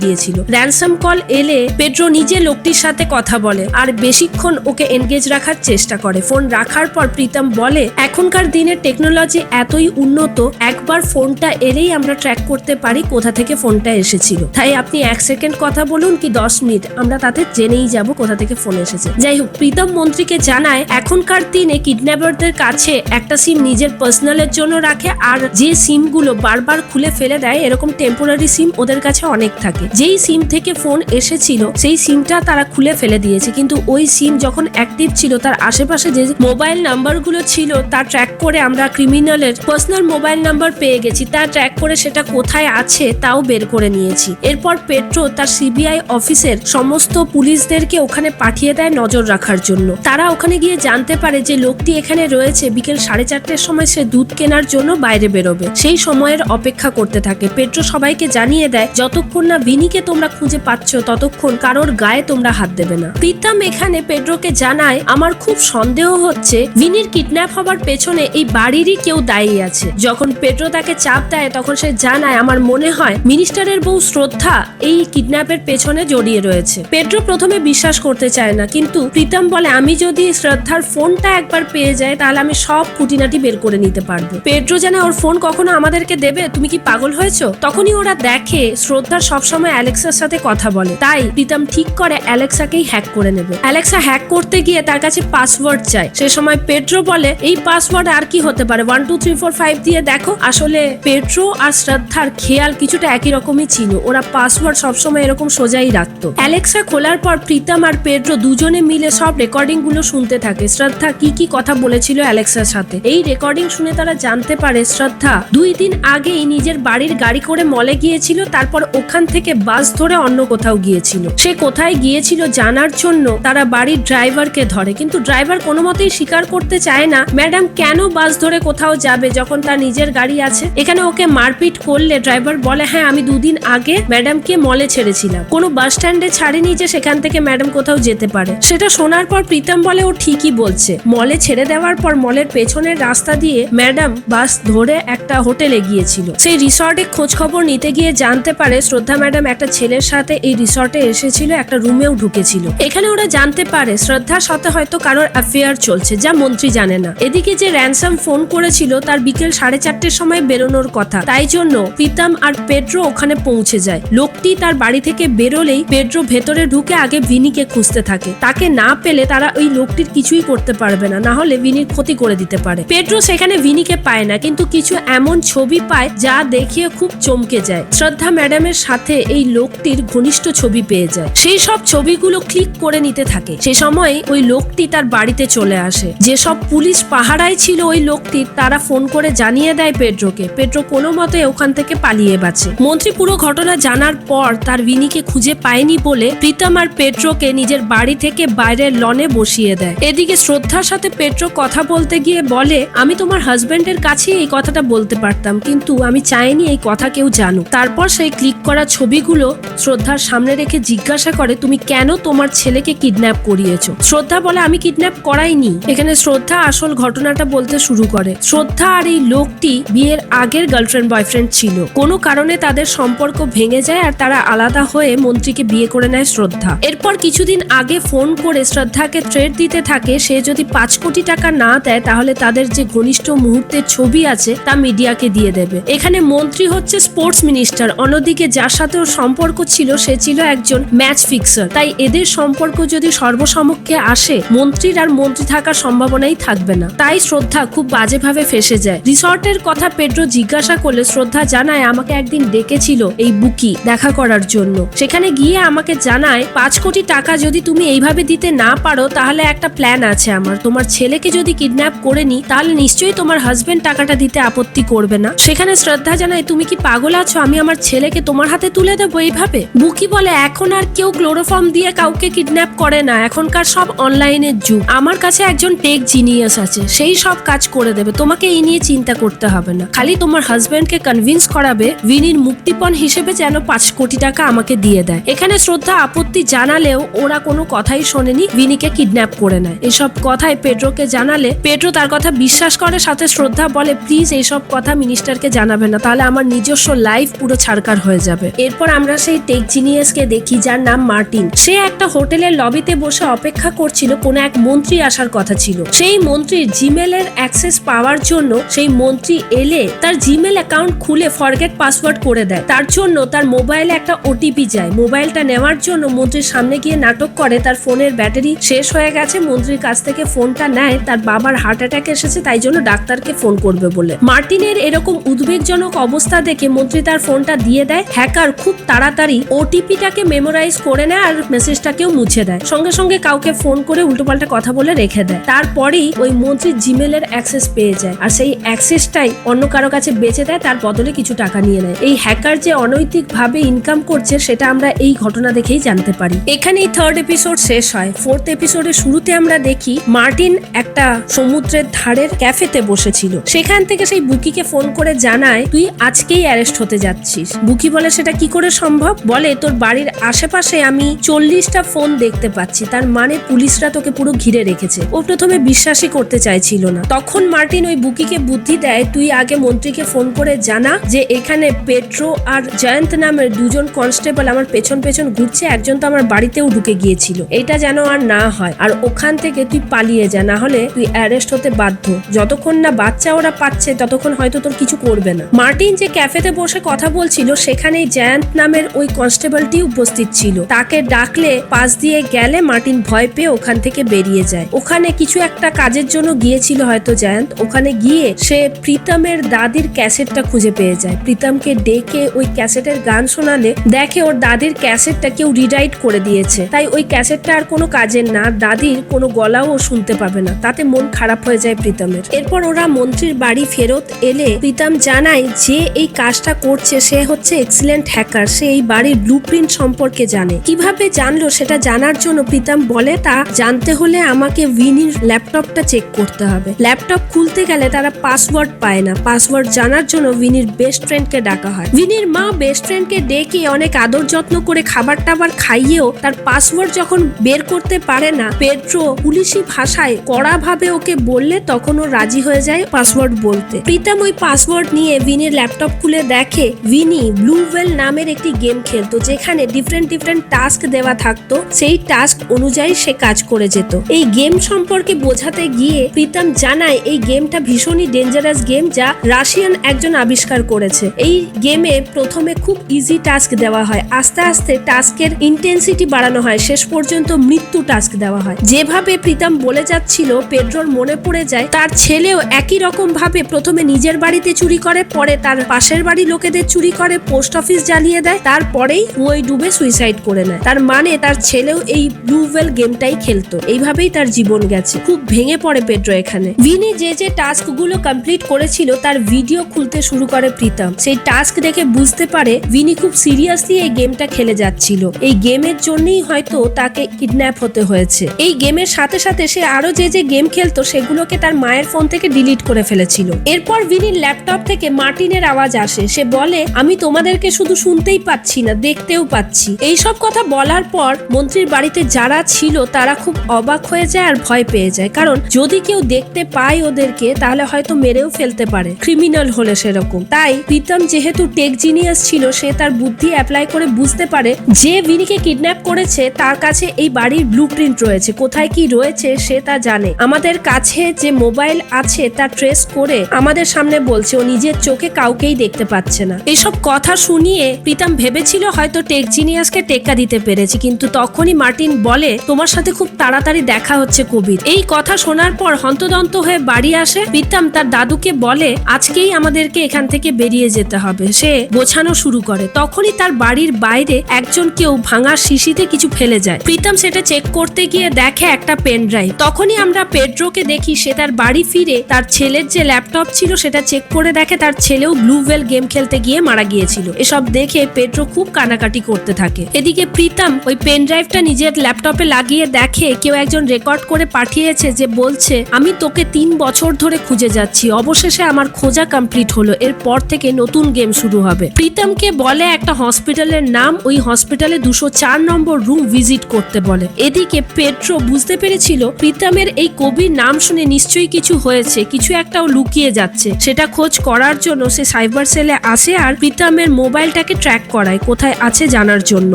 গিয়েছিল। র্যানসাম কল এলে পেড্রো নিজে লোকটির সাথে কথা বলে আর বেশিক্ষণ ওকে এনগেজ রাখার চেষ্টা করে। ফোন রাখার পর প্রীতম বলে, এখনকার দিনের টেকনোলজি এতই উন্নত, একবার ফোনটা এলেই আমরা ট্র্যাক করতে পারি কোথা থেকে ফোনটা এসেছিল। তাই আপনি 1 সেকেন্ড কথা বলুন কি 10 মিনিট, আমরা তাতে জেনেই যাব কোথা থেকে ফোন এসেছে। যাই হোক, প্রীতম মন্ত্রীকে জানায় এখনকার দিনে কিডন্যাপারদের কাছে একটা সিম নিজের পার্সোনালের জন্য রাখে, আর যে সিমগুলো বারবার খুলে ফেলে দেয় এরকম টেম্পোরারি সিম ওদের কাছে অনেক থাকে। যেই সিম থেকে ফোন এসেছিল সেই সিমটা তারা খুলে ফেলে দিয়েছে, কিন্তু ওই সিম যখন অ্যাক্টিভ ছিল তার আশেপাশে যে মোবাইল নাম্বারগুলো ছিল তা ট্র্যাক করে আমরা ক্রিমিনালের পার্সোনাল মোবাইল নাম্বার পেয়ে গেছি। তা ট্র্যাক করে সেটা কোথায় আছে তাও বের করে নিয়েছি। এরপর পেড্রো তার সিবিআই অফিসের সমস্ত পুলিশদেরকে ওখানে পাঠিয়ে দেয় নজর রাখার জন্য। তারা ওখানে গিয়ে জানতে পারে যে লোকটি এখানে রয়েছে, বিকেল 4:30-র সময় সে দুধ কেনার জন্য বাইরে বেরোবে। সেই সময়ের অপেক্ষা করতে থাকে। পেড্রো সবাইকে জানিয়ে দেয়, যতক্ষণ না ভিনিকে তোমরা খুঁজে পাচ্ছ ততক্ষণ কারোর গায়ে তোমরা হাত দেবে না। প্রীতম এখানে পেড্রোকে জানায়, আমার খুব সন্দেহ হচ্ছে ভিনির কিডন্যাপ হবার পেছনে এই বাড়িরই কেউ দায়ী আছে। যখন পেড্রো তাকে চাপ দেয় তখন সে জানায়, আমার মনে হয় মিনিস্টারের বউ শ্রদ্ধা এই কিডন্যাপের পেছনে জড়িয়ে রয়েছে। পেড্রো প্রথমে বিশ্বাস করতে চায় না, কিন্তু প্রীতম বলে, আমি যদি শ্রদ্ধার ফোনটা একবার পেয়ে যাই তাহলে আমি সব খুঁটিনাটি বের করে নিতে পারবো। পেড্রো জানে ওর ফোন কখনো আমাদেরকে দেবে, তুমি কি পাগল হয়েছো? তখনই ওরা দেখে শ্রদ্ধা সবসময় অ্যালেক্সার সাথে কথা বলে। তাই প্রীতম ঠিক করে অ্যালেক্সাকেই হ্যাক করে নেবে। অ্যালেক্সা হ্যাক করতে গিয়ে তার কাছে পাসওয়ার্ড চায়। সে সময় পেড্রো বলে, এই পাসওয়ার্ড আর কি হতে পারে, 1 2 3 4 5 দিয়ে দেখো। আসলে পেড্রো আর শ্রদ্ধার খেয়াল কিছুটা একই রকমই ছিল, ওরা পাসওয়ার্ড সবসময় এরকম সোজাই রাখতো। অ্যালেক্সা খোলার পর প্রীতম আর পেড্রো দুজনে মিলে সব রেকর্ডিং গুলো শুনতে থাকে। শ্রদ্ধা কি কথা বলেছিল অ্যালেক্সার সাথে। এই রেকর্ডিং শুনে তারা জানতে পারে শ্রদ্ধা 2 দিন আগেই নিজের বাড়ির গাড়ি করে মলে গিয়েছিল, তারপর ওখান থেকে বাস ধরে অন্য কোথাও গিয়েছিল। সে কোথায় গিয়েছিল জানার জন্য তারা বাড়ির ড্রাইভারকে ধরে, কিন্তু ড্রাইভার কোনো মতেই স্বীকার করতে চায় না ম্যাডাম কেন বাস ধরে কোথাও যাবে যখন তার নিজের গাড়ি আছে? এখানে ওকে মারপিট করলে ড্রাইভার বলে হ্যাঁ আমি 2 দিন আগে ম্যাডামকে মলে ছেড়েছিলাম, কোনো বাস স্ট্যান্ডে ছাড়েনি যে সেখান থেকে ম্যাডাম কোথাও যেতে পারে। সেটা শোনার পর প্রীতম বলে ও ঠিকই বলছে। মলে ছেড়ে দেওয়ার পর মলের পেছনের রাস্তা দিয়ে ম্যাডাম বাস ধরে একটা হোটেলে গিয়েছিল। সেই রিসর্টে খোঁজ খবর নিতে গিয়ে জানতে পারে শ্রদ্ধা ম্যাডাম একটা ছেলের সাথে এই রিসর্টে এসেছিল, একটা রুমেও ঢুকেছিল। এখানে ওরা জানতে পারে শ্রদ্ধার সাথে হয়তো কারোর অ্যাফেয়ার চলছে, যা মন্ত্রী জানে না। এদিকে যে র্যানসাম ফোন করেছিল তার বিকেল 4:30টার সময় বেরোনোর কথা, তাই জন্য প্রীতম আর পেড্রো ওখানে পৌঁছে যায়। লোকটি তার বাড়ি থেকে বেরোলেই পেড্রো ভেতরে ঢুকে আগে ভিনিকে খুঁজতে থাকে। তাকে না পেলে তারা ওই লোকটির কিছুই করতে পারবে না, না হলে ভিনির ক্ষতি করে দিতে পারে। পেড্রো সেখানে ভিনিকে পায় না, কিন্তু কিছু এমন ছবি পায় যা দেখিয়ে খুব চমকে যায়। শ্রদ্ধা ম্যাডামের সাথে এই লোকটির ঘনিষ্ঠ ছবি পেয়ে যায়। সেই সব ছবিগুলো ক্লিক করে নিতে থাকে। সে সময় ওই লোকটি তার বাড়িতে চলে আসে। যেসব পুলিশ পাহারায় ছিল ওই লোকটির, তারা ফোন করে জানিয়ে দেয় পেড্রোকে। পেড্রো কোনো মতে ওখান থেকে পালিয়ে বাঁচে। মন্ত্রী পুরো ঘটনা জানার পর তার ভিনিকে খুঁজে পায়নি বলে প্রীতম আর পেড্রোকে নিজের বাড়ি থেকে বাইরের লনে বসিয়ে দেয়। এদিকে শ্রদ্ধার সাথে পেড্রো কথা বলতে গিয়ে বলে আমি তোমার হাজবেন্ডের কাছে এই কথাটা বলতে পারতাম, কিন্তু আমি চাইনি এই কথা কেউ জানুক। তারপর সেই ক্লিক করা ছবিগুলো শ্রদ্ধার সামনে রেখে জিজ্ঞাসা করে তুমি কেন তোমার ছেলেকে কিডন্যাপ করিয়েছো? শ্রদ্ধা বলে আমি কিডন্যাপ করাইনি। এখানে শ্রদ্ধা আসল ঘটনাটা বলতে শুরু করে। শ্রদ্ধা আর এই লোকটি বিয়ের আগের গার্লফ্রেন্ড বয়ফ্রেন্ড ছিল। কোনো কারণে তাদের সম্পর্ক ভেঙে যায় আর তারা আলাদা হয়ে মন্ত্রীকে বিয়ে করে নেয় শ্রদ্ধা। এরপর কিছুদিন আগে ফোন করে শ্রদ্ধাকে থ্রেট দিতে থাকে সে যদি 5 কোটি টাকা না দেয় তাহলে তাদের যে ঘনিষ্ঠ মুহূর্তের ছবি আছে তা মিডিয়াকে দিয়ে দেবে। এখানে মন্ত্রী হচ্ছে স্পোর্টস মিনিস্টার, অন্যদিকে যার সাথে ওর সম্পর্ক ছিল সে ছিল একজন ম্যাচ ফিক্সার। তাই এদের সম্পর্ক যদি সর্বসমক্ষে আসে মন্ত্রীর আর মন্ত্রী থাকার সম্ভাবনাই থাকবে না। তাই শ্রদ্ধা খুব বাজেভাবে ফেসে যায়। রিসর্টের কথা পেড্রো জিজ্ঞাসা করলে শ্রদ্ধা জানায় আমাকে একদিন ডেকেছিল এই বুকি দেখা করার জন্য। সেখানে গিয়ে আমাকে জানায় 5 কোটি টাকা যদি তুমি এইভাবে দিতে না পারো তাহলে একটা প্ল্যান আছে আমার। তোমার ছেলেকে যদি কিডন্যাপ করে নি তাহলে নিশ্চয়ই তোমার হাজবেন্ড টাকাটা দিতে আপত্তি করবে না। সেখানে শ্রদ্ধা জানায় তুমি কি পাগল আছো? আমি আমার ছেলেকে তোমার হাতে তুলে দেবো এইভাবে? বুকি বলে এখন আর কেউ ক্লোরোফর্ম দিয়ে কাউকে কিডন্যাপ করে না, এখনকার সব অনলাইনের যুগ। আমার কাছে একজন টেক জিনিয়াস আছে, সেই সব কাজ করে দেবে, তোমাকে এই নিয়ে চিন্তা করতে হবে না। খালি তোমার হাজবেন্ডকে কনভিন্স করাবে ভিনির মুক্তিপণ হিসেবে যেন 5 কোটি টাকা আমাকে দিয়ে দেয়। এখানে শ্রদ্ধা আপত্তি জানালেও ওরা কোনো কথাই শোনেনি, ভিনিকে কিডন্যাপ করে নেয়। এসব কথাই পেড্রোকে জানালে পেড্রো তার কথা বিশ্বাস করে। সাথে শ্রদ্ধা বলে প্লিজ এইসব কথা মিনিস্টারকে জানাবে না, তাহলে আমার নিজস্ব লাইফ পুরো ছাড়কার হয়ে যাবে। এরপর আমরা সেই টেক জিনিয়াসকে দেখি যার নাম মার্টিন। সে একটা হোটেলের লবিতে বসে অপেক্ষা করছিল, কোনো এক মন্ত্রী আসার কথা ছিল। সেই মন্ত্রীর জিমেল এর অ্যাক্সেস পাওয়ার জন্য সেই মন্ত্রী এলে তার জিমেল অ্যাকাউন্ট খুলে ফরগেট পাসওয়ার্ড করে দেয়। তার জন্য তার মোবাইলে একটা ওটিপি যায়। মোবাইলটা নেওয়ার জন্য মন্ত্রীর সামনে গিয়ে নাটক করে তার ফোনের ব্যাটারি শেষ হয়ে গেছে। মন্ত্রীর কাছ থেকে ফোনটা নেয়, তার বাবার হার্ট অ্যাটাক এসেছে তাই জন্য ডাক্তারকে ফোন করবে বলে। মার্টিনের এরকম উদ্বেগজনক অবস্থা দেখে মন্ত্রী তার ফোনটা দিয়ে দেয়। হ্যাকার খুব তাড়াতাড়ি ওটিপিটাকে মেমোরাইজ করে নেয় আর মেসেজটাকেও মুছে দেয়। সঙ্গে সঙ্গে কাউকে ফোন করে উল্টোপাল্টা কথা বলে রেখে দেয়। তারপরেই ওই মন্ত্রীর জিমেলের অ্যাক্সেস পেয়ে যায় আর সেই অ্যাক্সেসটাই অন্য কারো কাছে বেচে দেয়, তার বদলে কিছু টাকা নিয়ে নেয়। এই হ্যাকার যে অনৈতিক ভাবে ইনকাম করছে সেটা আমরা এই ঘটনা দেখেই জানতে পারি। এখানেই 3rd এপিসোড শেষ হয়। 4th এপিসোডের শুরুতে আমরা দেখি মার্টিন একটা সমুদ্রের ধারের ক্যাফেতে বসেছিল। সেখান থেকে সেই বুকিকে ফোন করে জানায় তুই আজকেই অ্যারেস্ট হতে যাচ্ছিস। বুকি বলে সেটা কি করে সম্ভব? বলে তোর বাড়ির আশেপাশে আমি 40টা ফোন দেখতে পাচ্ছি, তার মানে পুলিশরা তোকে পুরো ঘিরে রেখেছে। ও প্রথমে বিশ্বাসই করতে চাইছিল না। তখন মার্টিন ওই বুকিকে বুদ্ধি দেয় তুই আগে মন্ত্রীকে ফোন করে জানা যে এখানে পেট্রো আর জয়ন্ত নামের 2জন কনস্টেবল আমার পেছন পেছন ঘুরছে, একজন তো আমার বাড়িতেও ঢুকে গিয়েছিল, এটা যেন আর না হয়। আর ওখান থেকে তুই পালিয়ে যা, না হলে তুই অ্যারেস্ট হতে বাধ্য। যতক্ষণ না বাচ্চা ওরা পাচ্ছে ততক্ষণ হয়তো তোর কিছু করবে না। মার্টিন যে ক্যাফেতে বসে কথা বলছিল সেখানেই জয়ন্ত নামের ওই কনস্টেবলটি উপস্থিত ছিল। তাকে ডাকলে পাশ দিয়ে গেলে মার্টিন ভয় পেয়ে ওখান থেকে বেরিয়ে যায়। ওখানে কিছু একটা কাজের জন্য গিয়েছিল হয়তো জয়ন্ত। ওখানে গিয়ে সে প্রীতমের দাদির ক্যাসেটটা খুঁজে পেয়ে যায়। প্রীতমকে ডেকে ওই ক্যাসেটের গান শোনালে দেখে ওর দাদির ক্যাসেটটা কেউ রিরাইট করে দিয়েছে, তাই ওই ক্যাসেটটা আর কোনো কাজের না, দাদির কোনো গলাও ও শুনতে পাবে না। তাতে মন খারাপ হয়ে যায় প্রীতমের। এরপর ওরা মন্ত্রীর বাড়ি ফেরত এলে প্রীতম জানায় যে এই কাজটা করছে সে হচ্ছে এক্সিলেন্ট হ্যাকার, সে এই বাড়ির ব্লুপ্রিন্ট সম্পর্কে জানে। কিভাবে জানলো সেটা জানার জন্য প্রীতম বলে তা জানতে হলে আমাকে ভিনির ল্যাপটপটা চেক করতে হবে। ল্যাপটপ খুলতে গেলে তারা পাসওয়ার্ড পায় না। পাসওয়ার্ড জানার জন্য ভিনির বেস্ট ফ্রেন্ডকে ডাকা হয়। ভিনির মা বেস্ট ফ্রেন্ডকে ডেকে অনেক আদর যত্ন করে খাবার টাবার খাইয়েও তার পাসওয়ার্ড যখন বের করতে পারে না, পেড্রো পুলিশি ভাষায় কড়া ভাবে ওকে বললে তখন ও রাজি হয়ে যায় পাসওয়ার্ড বলতে। প্রীতম ওই পাসওয়ার্ড নিয়ে ভিনির ল্যাপটপ খুলে দেখে ভিনি ব্লু ওয়েল নামের একটি গেম খেলতো, যেখানে ডিফারেন্ট টাস্ক দেওয়া থাকতো। সেই টাস্ক অনুযায়ী সে কাজ করে যেত। এই গেম সম্পর্কে বোঝাতে গিয়ে প্রীতম জানায় এই গেমটা ভীষণই ডেঞ্জারাস গেম, যা রাশিয়ান একজন আবিষ্কার করেছে। এই গেমে প্রথমে খুব ইজি টাস্ক দেওয়া হয়, আস্তে আস্তে টাস্কের ইন্টেন্সিটি বাড়ানো হয়, শেষ পর্যন্ত মৃত্যু টাস্ক দেওয়া হয়। যেভাবে প্রীতম বলে যাচ্ছিল, পেড্রোর মনে পড়ে যায় তার ছেলেও একই রকম ভাবে প্রথমে নিজের বাড়িতে চুরি করে, পরে তার পাশের বাড়ি লোকেদের চুরি করে, পোস্ট অফিস জ্বালিয়ে দেয়, তারপরেই কুয়োয় ডুবে সুইসাইড করে নেয়। তার মানে তার ছেলেও এই ব্লু ওয়েল গেমটাই খেলতো। এইভাবেই তার জীবন গেছে। খুব ভেঙে পড়ে পেড্রো এখানে। ভিনি যে টাস্ক গুলো কমপ্লিট করেছিল তার ভিডিও খুলতে শুরু করে প্রীতম। সেই টাস্ক দেখে বুঝতে পারে ভিনি খুব সিরিয়াসলি এই গেমটা খেলে যাচ্ছিল। এই গেমের জন্যই হয়তো তাকে কিডন্যাপ হতে হয়েছে। এই গেমের সাথে সাথে সে আরো যে গেম খেলতো সেগুলোকে তার মায়ের ফোন থেকে ডিলিট করে ফেলেছিল। এরপর ভিনির ল্যাপটপ থেকে মার্টিনের আওয়াজ আসে। সে বলে, আমি তোমাদেরকে শুধু শুনতেই পাচ্ছি না, দেখতেও পাচ্ছি। এইসব কথা বলার পর মন্ত্রীর বাড়িতে যারা ছিল তারা খুব অবাক হয়ে যায় আর ভয় পেয়ে যায়, কারণ যদি কেউ দেখতে পায় ওদেরকে তাহলে হয়তো মেরেও ফেলতে পারে, ক্রিমিনাল হলে সেরকম। তাই প্রীতম যেহেতু টেক জিনিয়াস ছিল, সে তার বুদ্ধি অ্যাপ্লাই করে বুঝতে পারে যে ভিনিকে কিডন্যাপ করেছে তার কাছে এই বাড়ির ব্লুপ্রিন্ট রয়েছে। কোথায় কি রয়েছে সে তা জানে। আমাদের কাছে যে মোবাইল আছে তা ট্রেস করে আমাদের সামনে বলছে ও নিজের চোখে কাউকেই দেখতে পাচ্ছে না। এইসব কথা শুনিয়ে প্রীতম ভেবেছিল হয়তো টেক জিনিয়াসকে টেক্কা দিতে পেরেছি, কিন্তু তখনই মার্টিন বলে, তোমার সাথে খুব তাড়াতাড়ি দেখা হচ্ছে কবির। এই কথা শোনার পর হন্তদন্ত হয়ে বাড়ি আসে। প্রীতম তার দাদুকে বলে, আজকেই আমাদেরকে এখান থেকে বেরিয়ে যেতে হবে। সে গোছানো শুরু করে। তখনই তার বাড়ির বাইরে একজন কেউ ভাঙা শিশিতে কিছু ফেলে যায়। প্রীতম সেটা চেক করতে গিয়ে দেখে একটা পেন ড্রাইভ। তখনই আমরা পেড্রোকে দেখি সে তার বাড়ি ফিরে তার ছেলের যে ল্যাপটপ ছিল সেটা চেক করে দেখে তার ছেলেও ব্লু ওয়েল গেম খেলতে গিয়ে মারা গিয়েছিল। এসব দেখে পেড্রো খুব কানাকাটি করতে থাকে। এদিকে প্রীতম ওই পেন ড্রাইভটা নিজের ল্যাপটপে লাগিয়ে দেখে কেউ একজন রেকর্ড করে পাঠিয়েছে, যে বলছে, আমি তোকে 3 বছর ধরে খুঁজে যাচ্ছি, অবশেষে আমার খোঁজা কমপ্লিট হলো, এরপর থেকে নতুন গেম শুরু হবে। প্রীতমকে বলে একটা হসপিটালের নাম, ওই হসপিটালে 204 নম্বর রুম ভিজিট করতে বলে। এদিকে পেড্রো বুঝতে পেরেছিল প্রীতমের এই কবির নাম শুনে নিশ্চয়ই কিছু হয়েছে, কিছু একটাও লুকিয়ে যাচ্ছে। সেটা খোঁজ করার জন্য সে সাইবার সেলে আসে আর প্রীতমের মোবাইলটাকে ট্র্যাক করায় কোথায় আছে জানার জন্য।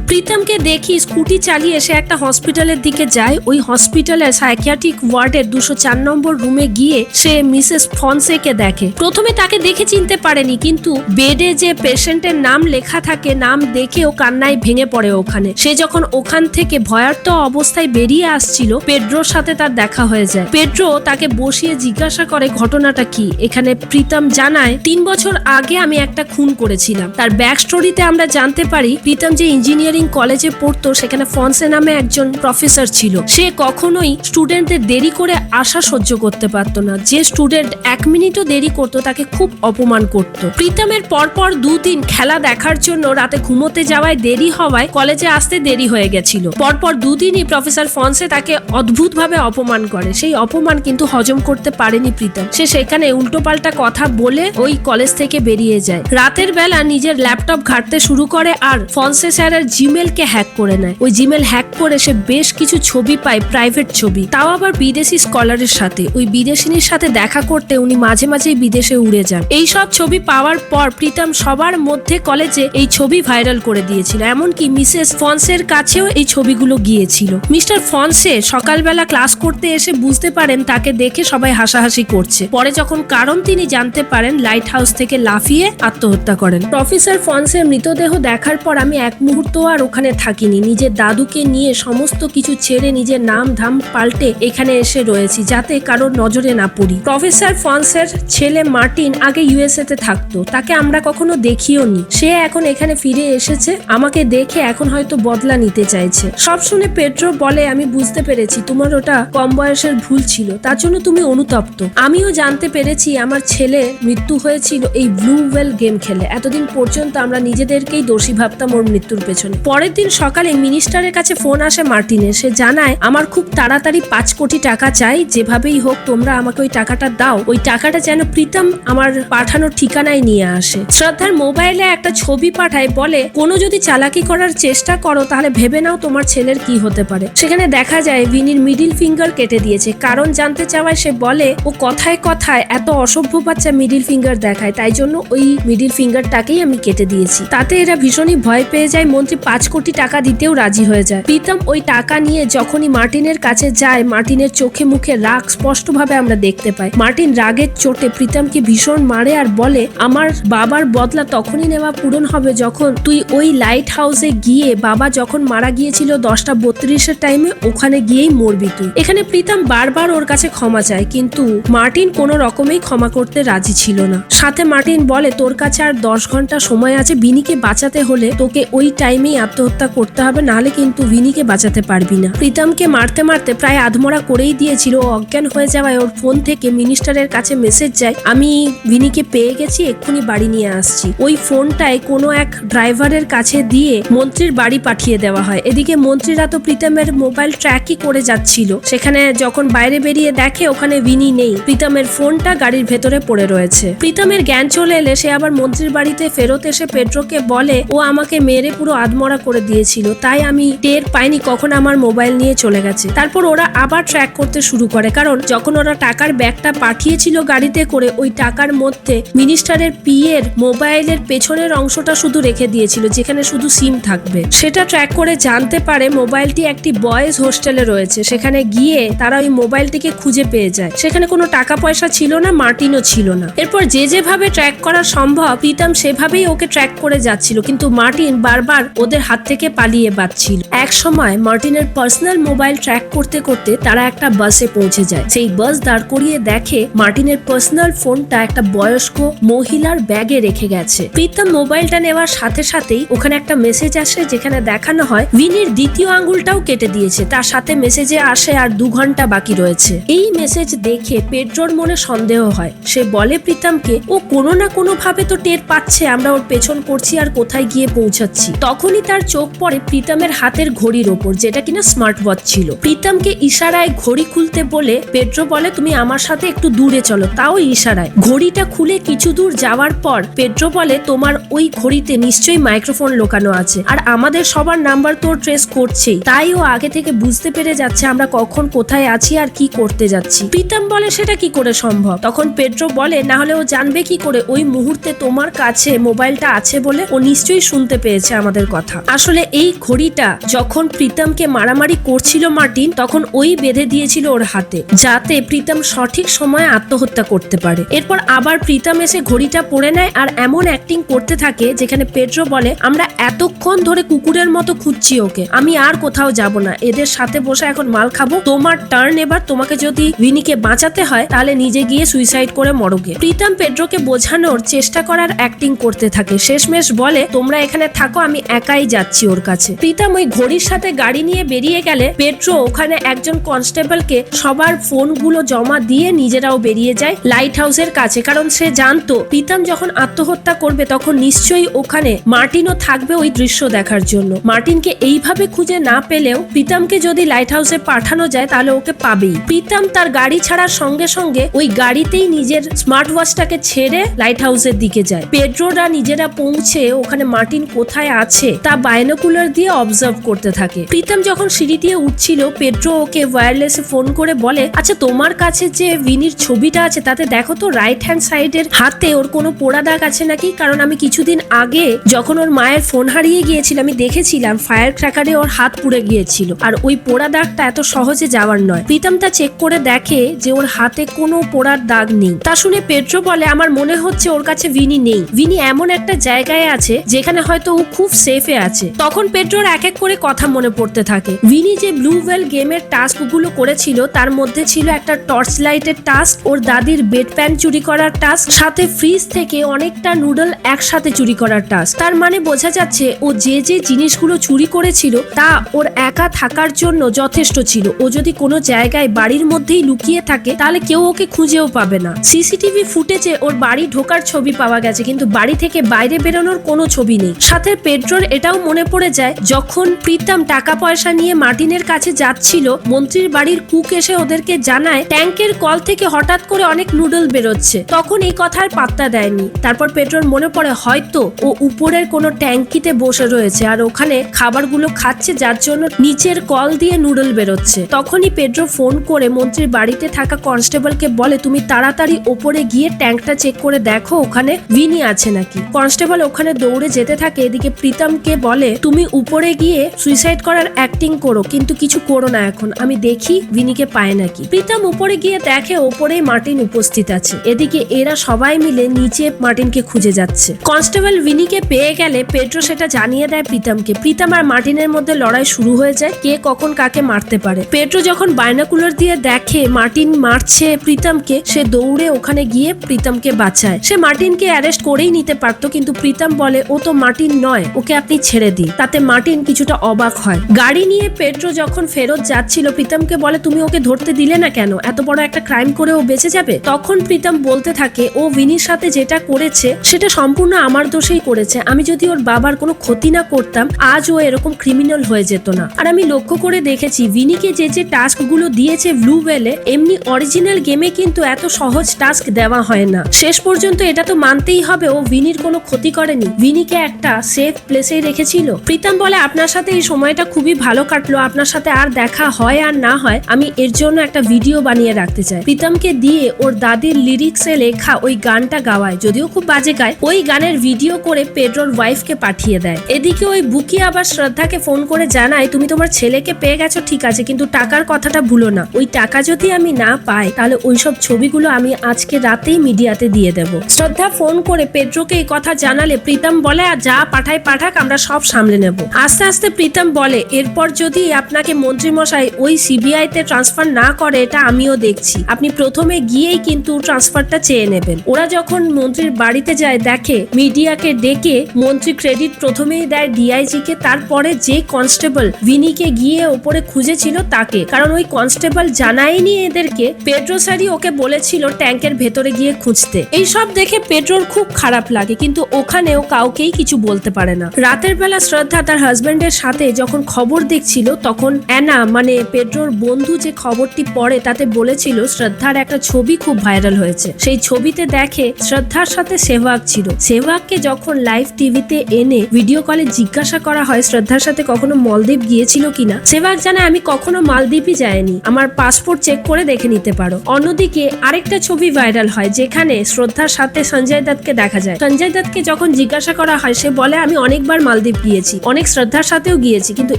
প্রীতমকে দেখি স্কুটি চালিয়ে সে একটা হসপিটালের দিকে যায়। ওই হসপিটালের সাইকিয়াট্রিক ওয়ার্ডের 204 নম্বর রুমে গিয়ে সে মিসেস ফনসেকে দেখে। প্রথমে তাকে দেখে চিনতে পারেনি, কিন্তু বেডে যে পেশেন্টের নাম লেখা থাকে, নাম দেখে ও কান্নায় ভেঙে পড়ে ওখানে। সে যখন ওখান থেকে ভয়ার্ত অবস্থায় বেরিয়ে আসছিল, পেড্রোর সাথে তার দেখা হয়ে যায়। পেড্রো তাকে বসিয়ে জিজ্ঞাসা করে ঘটনাটা কি। এখানে প্রীতম জানায়, 3 বছর আগে আমি একটা খুন করেছিলাম। তার ব্যাক স্টোরিতে আমরা জানতে পারি প্রীতম যে ইঞ্জিনিয়ারিং কলেজে পড়তো সেখানে ফনসে নামে একজন প্রফেসর ছিল। সে কখনোই স্টুডেন্টদের দেরি করে আসা সহ্য করতে পারতো না। যে স্টুডেন্ট 1 মিনিটও দেরি করতো তাকে খুব অপমান করত। প্রীতমের পরপর 2 দিন খেলা দেখার জন্য রাতে ঘুমোতে যাওয়ায় দেরি হওয়ায় কলেজে আসতে দেরি হয়ে গেছিল। পরপর 2 দিনই প্রফেসর ফনসে তাকে অদ্ভুতভাবে অপমান করে। সেই অপমান কিন্তু হজম করতে পারেনি প্রীতম। সে সেখানে উল্টোপাল্টা কথা বলে ওই কলেজ থেকে বেরিয়ে যায়। রাতের বেলা নিজের ল্যাপটপ ঘাঁটতে শুরু করে আর ফনসে স্যারের জিমেলকে হ্যাক করে নেয়। ওই জিমেল হ্যাক করে সে বেশ কিছু ছবি পায়, প্রাইভেট ছবি, তাও আবার বিদেশি স্কলারের সাথে। ওই বিদেশিনীর সাথে দেখা করতে উনি মাঝে মাঝেই বিদেশে উড়ে যান। এই সব ছবি পাওয়ার পর প্রীতম সবার মধ্যে কলেজে এই ছবি ভাইরাল করে দিয়েছিল। এমনকি মিসেস ফনসের কাছেও এই ছবিগুলো গিয়েছিল। মিস্টার ফনসে সকালবেলা ক্লাস করতে এসে বুঝতে পারেন তাকে দেখে সবাই হাসাহাসি করছে। পরে যখন কারণ তিনি জানতে পারেন, লাইট হাউস থেকে লাফিয়ে আত্মহত্যা করেন। প্রফেসর ফনসের মৃতদেহ দেখার পর আমি এক মুহূর্ত আর ওখানে থাকিনি। নিজের দাদুকে নিয়ে সমস্ত কিছু ছেড়ে নিজের নাম ধাম পাল্টে এখানে এসে রয়েছি, যাতে কারোর নজরে না পড়ি। প্রফেসর ফনসের ছেলে মার্টিন আগে ইউএসএ তে থাকতো, তাকে আমরা কখনো দেখিও নি। সে এখন এখানে ফিরে এসেছে, আমাকে দেখে এখন হয়তো বদলা নিতে চাইছে। সব শুনে পেড্রো বলে, আমি বুঝতে পেরেছি তোমার ওটা কম বয়সের ভুল ছিল, তার জন্য তুমি অনুতপ্ত। আমিও জানতে পেরেছি আমার ছেলে মৃত্যু হয়েছিল এই ব্লু ওয়েল গেম খেলে। এতদিন পর্যন্ত আমরা নিজেদেরকেই দোষী ভাবতাম ওর মৃত্যুর পেছনে। পরের দিন সকালে মিনিস্টারের কাছে ফোন আসে মার্টিনের। সে জানায়, আমার খুব তাড়াতাড়ি 5 কোটি টাকা চাই, যে যেভাবেই হোক তোমরা আমাকে ওই টাকাটা দাও, ওই টাকাটা যেন প্রীতম আমার পাঠানোর ঠিকানায় নিয়ে আসে। শ্রদ্ধার মোবাইলে একটা ছবি পাঠায়, বলে কোনো যদি চালাকি করার চেষ্টা করো তাহলে ভেবে নাও তোমার ছেলের কি হতে পারে। সেখানে দেখা যায় ভিনির মিডিল ফিঙ্গার কেটে দিয়েছে। কারণ জানতে চাওয়ায় সে বলে ও কথায় কথায় এত অসভ্য বাচ্চা মিডিল ফিঙ্গার দেখায়, তাই জন্য ওই মিডিল ফিঙ্গারটাকেই আমি কেটে দিয়েছি। তাতে এরা ভীষণই ভয় পেয়ে যায়, মন্ত্রী 5 কোটি টাকা দিতেও রাজি হয়ে যায়। প্রীতম ওই টাকা নিয়ে যখনই মার্টিনের কাছে যায়, মার্টিনের চোখে মুখে রাগ স্পষ্টভাবে আমরা দেখতে পাই। মার্টিন রাগের চোটে প্রীতমকে ভীষণ মারে আর বলে, আমার বাবার বদলা তখনই নেওয়া পূরণ হবে যখন তুই ওই লাইট হাউসে গিয়ে, বাবা যখন মারা গিয়েছিল 10:32 টাইমে, ওখানে গিয়েই মরবি তুই। এখানে প্রীতম বারবার ওর কাছে ক্ষমা চায়, কিন্তু মার্টিন কোনো রকমেই ক্ষমা করতে রাজি ছিল না। সাথে মার্টিন বলে, তোর কাছে আর 10 ঘন্টা সময় আছে, ভিনিকে বাঁচাতে হলে তোকে ওই টাইমেই আত্মহত্যা করতে হবে, নাহলে কিন্তু ভিনিকে বাঁচাতে পারবি না। প্রীতমকে মারতে মারতে প্রায় আধমরা করেই দিয়েছিল। ও অজ্ঞান হয়ে যাওয়ায় ওর ফোন থেকে মিনিস্টারের কাছে মেসেজ যায়, আমি ভিনিকে পেয়ে গেছি, এক্ষুনি বাড়ি নিয়ে আসছি। ওই ফোনটায় কোনো এক ড্রাইভারের কাছে দিয়ে মন্ত্রীর বাড়ি পাঠিয়ে দেওয়া হয়। এদিকে মন্ত্রীরা তো প্রীতমের মোবাইল ট্র্যাকই করে যাচ্ছিল। সেখানে যখন বাইরে বেরিয়ে দেখে ওখানে ভিনি নেই, প্রীতমের ফোনটা গাড়ির ভেতরে পড়ে রয়েছে। প্রীতমের জ্ঞান চলে এলে সে আবার মন্ত্রীর বাড়িতে ফেরত এসে পেড্রোকে বলে, ও আমাকে মেরে পুরো আধমরা করে দিয়েছিল, তাই আমি টের পাইনি কখন আমার মোবাইল নিয়ে চলে গেছে। তারপর ওরা আবার ট্র্যাক করতে শুরু করে, কারণ যখন ওরা টাকার ব্যাগটা পাঠিয়েছিল গাড়িতে করে, ওই টাকার মধ্যে মিনিস্টারের পিএর মোবাইলের পেছনের অংশটা শুধু রেখে দিয়েছিল, যেখানে শুধু সিম থাকবে। সেটা ট্র্যাক করে জানতে পারে মোবাইলটি একটি বয়েজ হোস্টেলে রয়েছে। সেখানে গিয়ে তারা ওই মোবাইলটিকে খুঁজে পেয়ে যায়। সেখানে কোনো টাকা পয়সা ছিল না, মার্টিনও ছিল না। এরপর যেভাবে ট্র্যাক করা সম্ভব প্রীতম সেভাবেই ওকে ট্র্যাক করে যাচ্ছিল, কিন্তু মার্টিন বারবার ওদের হাত থেকে পালিয়ে বাঁচছিল। এক সময় মার্টিনের পার্সোনাল মোবাইল ট্র্যাক করতে করতে তারা একটা বাসে পৌঁছে যায়। সেই বাস দাঁড় করিয়ে দেখে মার্টিনের পার্সোনাল ফোনটা একটা বয়স্ক মহিলার ব্যাগে রেখে গেছে। প্রীতম মোবাইলটা নেওয়ার সাথে সাথেই ওখানে একটা মেসেজ আসে, যেখানে দেখানো হয় ভিনির দ্বিতীয় আঙ্গুলটাও কেটে দিয়েছে। তার সাথে মেসেজে আসে আর 2 ঘন্টা বাকি রয়েছে। এই মেসেজ দেখে পেড্রোর মনে সন্দেহ হয়। সে বলে প্রীতমকে, ও কোনো না কোনো ভাবে তো টের পাচ্ছে আমরা ওর পেছন করছি আর কোথায় গিয়ে পৌঁছাচ্ছি। তখনই তার চোখ পড়ে প্রীতমের হাতের ঘড়ির ওপর, যেটা কিনা স্মার্ট ওয়াচ ছিল। প্রীতমকে ইশারায় ঘড়ি খুলতে বলে পেড্রো বলে, তুমি আমার সাথে একটু দূরে চলো, তাও ইশারায়। ঘড়িটা খুলে কিছু দূর যাওয়ার পর পেড্রো বলে, তোমার ওই ঘড়িতে নিশ্চয়ই মাইক্রোফোন লোকানো আছে, আর আমাদের সবার নাম্বার তো ট্রেস করছেই, তাই ও আগে থেকে বুঝতে পেরে যাচ্ছে আমরা কখন কোথায় আছি আর কি করতে যাচ্ছি। প্রীতম বলে, সেটা কি করে সম্ভব? তখন পেড্রো বলে, না হলে ও জানবে কি করে ওই মুহূর্তে তোমার কাছে মোবাইলটা আছে বলে? ও নিশ্চয়ই শুনতে পেয়েছে আমাদের কথা। আসলে এই ঘড়িটা যখন প্রীতমকে মারামারি করছিল মার্টিন, তখন ওই বেঁধে দিয়েছিল ওর হাতে, যাতে প্রীতম সঠিক সময়ে আত্মহত্যা করতে পারে। এরপর আবার প্রীতম এসে ঘড়িটা পড়ে নেয় আর এমন অ্যাক্টিং করতে থাকে, যেখানে পেড্রো বলে, আমরা এতক্ষণ ধরে কুকুরের মতো খুঁজছি ওকে, আমি আর কোথাও যাব না, এদের সাথে বসে এখন মাল খাবো, তোমার টার্ন এবার, তোমাকে যদি ভিনিকে বাঁচাতে হয় তাহলে নিজে গিয়ে সুইসাইড করে মরগে। প্রীতম পেড্রোকে বোঝানোর চেষ্টা করার অ্যাক্টিং করতে থাকে। শেষমেশ বলে, তোমরা এখানে থাকো, আমি একাই যাচ্ছি ওর কাছে। প্রীতম ওই ঘড়ির সাথে গাড়ি নিয়ে বেরিয়ে গেলে পেড্রো ওখানে একজন কনস্টেবলকে সবার ফোনগুলো জমা দিয়ে নিজেরাও বেরিয়ে যায় লাইট হাউসের কাছে, কারণ সে জানতো প্রীতম যখন আত্মহত্যা করবে তখন নিশ্চয়ই ওখানে মার্টিনও থাকবে ওই দৃশ্য দেখার জন্য। মার্টিনকে এইভাবে খুঁজে না পেলেও প্রীতমকে যদি লাইট হাউসে পাঠানো যায় তাহলে ওকে পাবেই। প্রীতম তার গাড়ি ছাড়ার সঙ্গে সঙ্গে ওই গাড়িতেই নিজের স্মার্ট ওয়াচটাকে ছেড়ে লাইট হাউসের দিকে যায়। পেড্রোরা নিজেরা পৌঁছে ওখানে মার্টিন কোথায় আছে তা বাইনোকুলার দিয়ে অবজার্ভ করতে থাকে। প্রীতম যখন সিঁড়ি দিয়ে উঠছিল, পেড্রো ওকে ওয়্যারলেসে ফোন করে বলে, আচ্ছা তোমার কাছে যে ভিনির ছবিটা আছে তাতে দেখো তো রাইট হ্যান্ড সাইডের হাতে ওর কোনো পোড়া দাগ আছে নাকি, কারণ আমি কিছুদিন আগে যখন ওর মায়ের ফোন হারিয়ে গিয়েছিল আমি দেখেছিলাম ফায়ার ক্র্যাকারে ওর হাত পুড়ে গিয়েছিল, আর ওই পোড়া দাগটা এত সহজে যাওয়ার নয়। প্রীতম তা চেক করে দেখে যে ওর হাতে কোনো পোড়ার দাগ নেই। তা শুনে পেড্রো বলে, আমার মনে হচ্ছে ওর কাছে ভিনি নেই, ভিনি এমন একটা জায়গায় আছে যেখানে হয়তো ও খুব সেফে আছে। তখন পেড্রোর এক এক করে কথা মনে পড়তে থাকে। ভিনি যে ব্লু ওয়েল গেমের টাস্ক গুলো করেছিল তার মধ্যে ছিল একটা টর্চ লাইটের টাস্ক, ওর দাদির বেড প্যান চুরি করার টাস্ক, সাথে ফ্রিজ থেকে অনেকটা নুডল একসাথে চুরি করার টাস্ক। তার মানে বোঝা যাচ্ছে ও যে জিনিসগুলো চুরি করেছিল তা ওর একা থাকার জন্য যথেষ্ট ছিল। ও যদি কোনো জায়গায় বাড়ির মধ্যেই লুকিয়ে থাকে তাহলে কেউ ওকে খুঁজেও পাবে না। সিসিটিভি ফুটেজে ওর বাড়ি ঢোকার ছবি পাওয়া গেছে, কিন্তু বাড়ি থেকে বাইরে বেরোনোর কোনো ছবি নেই। সাথে পেড্রোর এটাও মনে পড়ে যায়, যখন প্রীতম টাকা পয়সা নিয়ে মার্টিনের কাছে যাচ্ছিল, মন্ত্রীর বাড়ির কুক এসে ওদের ওদেরকে জানায় ট্যাঙ্কের কল থেকে হঠাৎ করে অনেক নুডল বেরোচ্ছে। তখন এই কথার পাত্তা দেয়নি। তারপর পেড্রোর মনে পড়ে হয়তো ও উপরের কোনো ট্যাঙ্কিতে বসে রয়েছে আর ওখানে খাবারগুলো খাচ্ছে, যার জন্য নিচের কল দিয়ে নুডল বেরোচ্ছে। তখনই পেড্রো ফোন করে মন্ত্রীর বাড়িতে থাকা কনস্টেবলকে বলে তুমি তাড়াতাড়ি ওপরে গিয়ে ট্যাঙ্কটা চেক করে দেখো ওখানে ভিনি আছে নাকি। কনস্টেবল ওখানে দৌড়ে যেতে থাকে। এদিকে প্রীতমকে বলে তুমি উপরে গিয়ে সুইসাইড করার অ্যাক্টিং করো, কিন্তু কিছু করো না এখন, আমি দেখি ভিনিকে পায় নাকি। প্রীতম উপরে গিয়ে দেখে ওপরেই মার্টিন উপস্থিত আছে। এদিকে এরা সবাই মিলে নিচে মার্টিনকে খুঁজে যাচ্ছে। কনস্টেবল ভিনিকে পেয়ে গেলে পেড্রো সেটা জানিয়ে দেয় প্রীতমকে। প্রীতম আর মার্টিনের মধ্যে লড়াই শুরু হয়ে যায়, কে কখন কাকে মারতে পারে। পেড্রো যখন বাইনোকুলার দিয়ে দেখে মার্টিন মারছে প্রীতমকে, সে দৌড়ে ওখানে গিয়ে প্রীতমকে বাঁচায়। সে মার্টিনকে অ্যারেস্ট করেই নিতে পারতো, কিন্তু প্রীতম বলে ও তো মার্টিন নয়, ওকে আপনি ছেড়ে দিন। তাতে মার্টিন কিছুটা অবাক হয়। গাড়ি নিয়ে পেড্রো যখন ফেরত যাচ্ছিল প্রীতমকে বলে তুমি ওকে ধরতে দিলে না কেন, এত বড় একটা ক্রাইম করে ও বেঁচে যাবে। তখন প্রীতম বলতে থাকে ও ভিনির সাথে যেটা করেছে সেটা সম্পূর্ণ আমার দোষেই করেছে, আমি যদি ওর বাবার কোনো ক্ষতি না করতাম আজ ও এরকম ক্রিমিনাল হয়ে যেত না। আর আমি লক্ষ্য করে দেখেছি ভিনিকে যে যে টাস্ক গুলো দিয়েছে ব্লু ওয়েলে, এমনি অরিজিনাল গেমে কিন্তু এত সহজ টাস্ক দেওয়া হয় না। শেষ পর্যন্ত এটা তো মানতেই হবে ও ভিনির কোনো ক্ষতি করেনি, ভিনিকে একটা সেফ প্লেসেই রেখেছিল। প্রীতম বলে আপনার সাথে এই সময়টা খুবই ভালো কাটলো, আপনার সাথে আর দেখা হয় আর না হয় আমি এর জন্য একটা ভিডিও বানিয়ে রাখতে চাই। প্রীতমকে দিয়ে ওর দাদির লিরিক্সে লেখা ওই গানটা গাওয়ায়, যদিও খুব বাজে গায়, ওই গানের ভিডিও করে পেড্রোর ওয়াইফকে পাঠিয়ে দেয়। এদিকে ওই বুকি আবার শ্রদ্ধাকে ফোন করে জানায় তুমি তোমার ছেলেকে পেয়ে গেছো ঠিক আছে, কিন্তু টাকার কথাটা ভুলো না, ওই টাকা যদি আমি না পাই তাহলে ওইসব ছবিগুলো আমি আজকে রাতেই মিডিয়াতে দিয়ে দেব। শ্রদ্ধা ফোন করে পেড্রোকে এই কথা জানালে প্রীতম বলে আর যা পাঠায় পাঠাক, আমরা সব সামলে নেব। আস্তে আস্তে প্রীতম বলে এরপর যদি আপনাকে মন্ত্রীমশাই ওই সিবিআই তে ট্রান্সফার না করে এটা আমিও দেখছি, আপনি প্রথমে গিয়েই কিন্তু ট্রান্সফারটা চেয়ে নেবেন। ওরা যখন মন্ত্রীর বাড়িতে যায় দেখে মিডিয়াকে ডেকে মন্ত্রী ক্রেডিট প্রথমেই দেয় ডিআইজি কে, তারপরে যে কনস্টেবল ভিনিকে গিয়ে ওপরে খুঁজেছিল তাকে, কারণ ওই কনস্টেবল জানায়নি এদেরকে পেড্রো স্যারই ওকে বলেছিল ট্যাঙ্কের ভেতরে গিয়ে খুঁজতে। এই সব দেখে পেড্রোর খুব খারাপ লাগে, কিন্তু ওখানেও কাউকেই কিছু বলতে পারে না। রাতের বেলা শ্রদ্ধা তার হাজবেন্ডের সাথে যখন খবর দেখছিল তখন অ্যানা মানে পেড্রোর বন্ধু যে খবরটি পড়ে তাতে বলেছিল শ্রদ্ধার একটা ছবি খুব ভাইরাল হয়েছে। সেই ছবিতে দেখে শ্রদ্ধার সাথে সেহওয়াগ ছিল। সেহওয়াগকে যখন লাইভ টিভিতে এনে ভিডিও কলে জিজ্ঞাসা করা হয় শ্রদ্ধার সাথে কখনো মালদ্বীপ গিয়েছিল কিনা, সেহওয়াগ জানায় আমি কখনো মালদ্বীপই যাইনি, আমার পাসপোর্ট চেক করে দেখে নিতে পারো। অন্যদিকে আরেকটা ছবি ভাইরাল হয় যেখানে শ্রদ্ধার সাথে সঞ্জয় দত্তকে দেখা যায়। সঞ্জয় দত্তকে যখন জিজ্ঞাসা করা হয় সে বলে আমি অনেকবার মালদ্বীপ গিয়েছি, অনেক শ্রদ্ধার সাথেও গিয়েছি, কিন্তু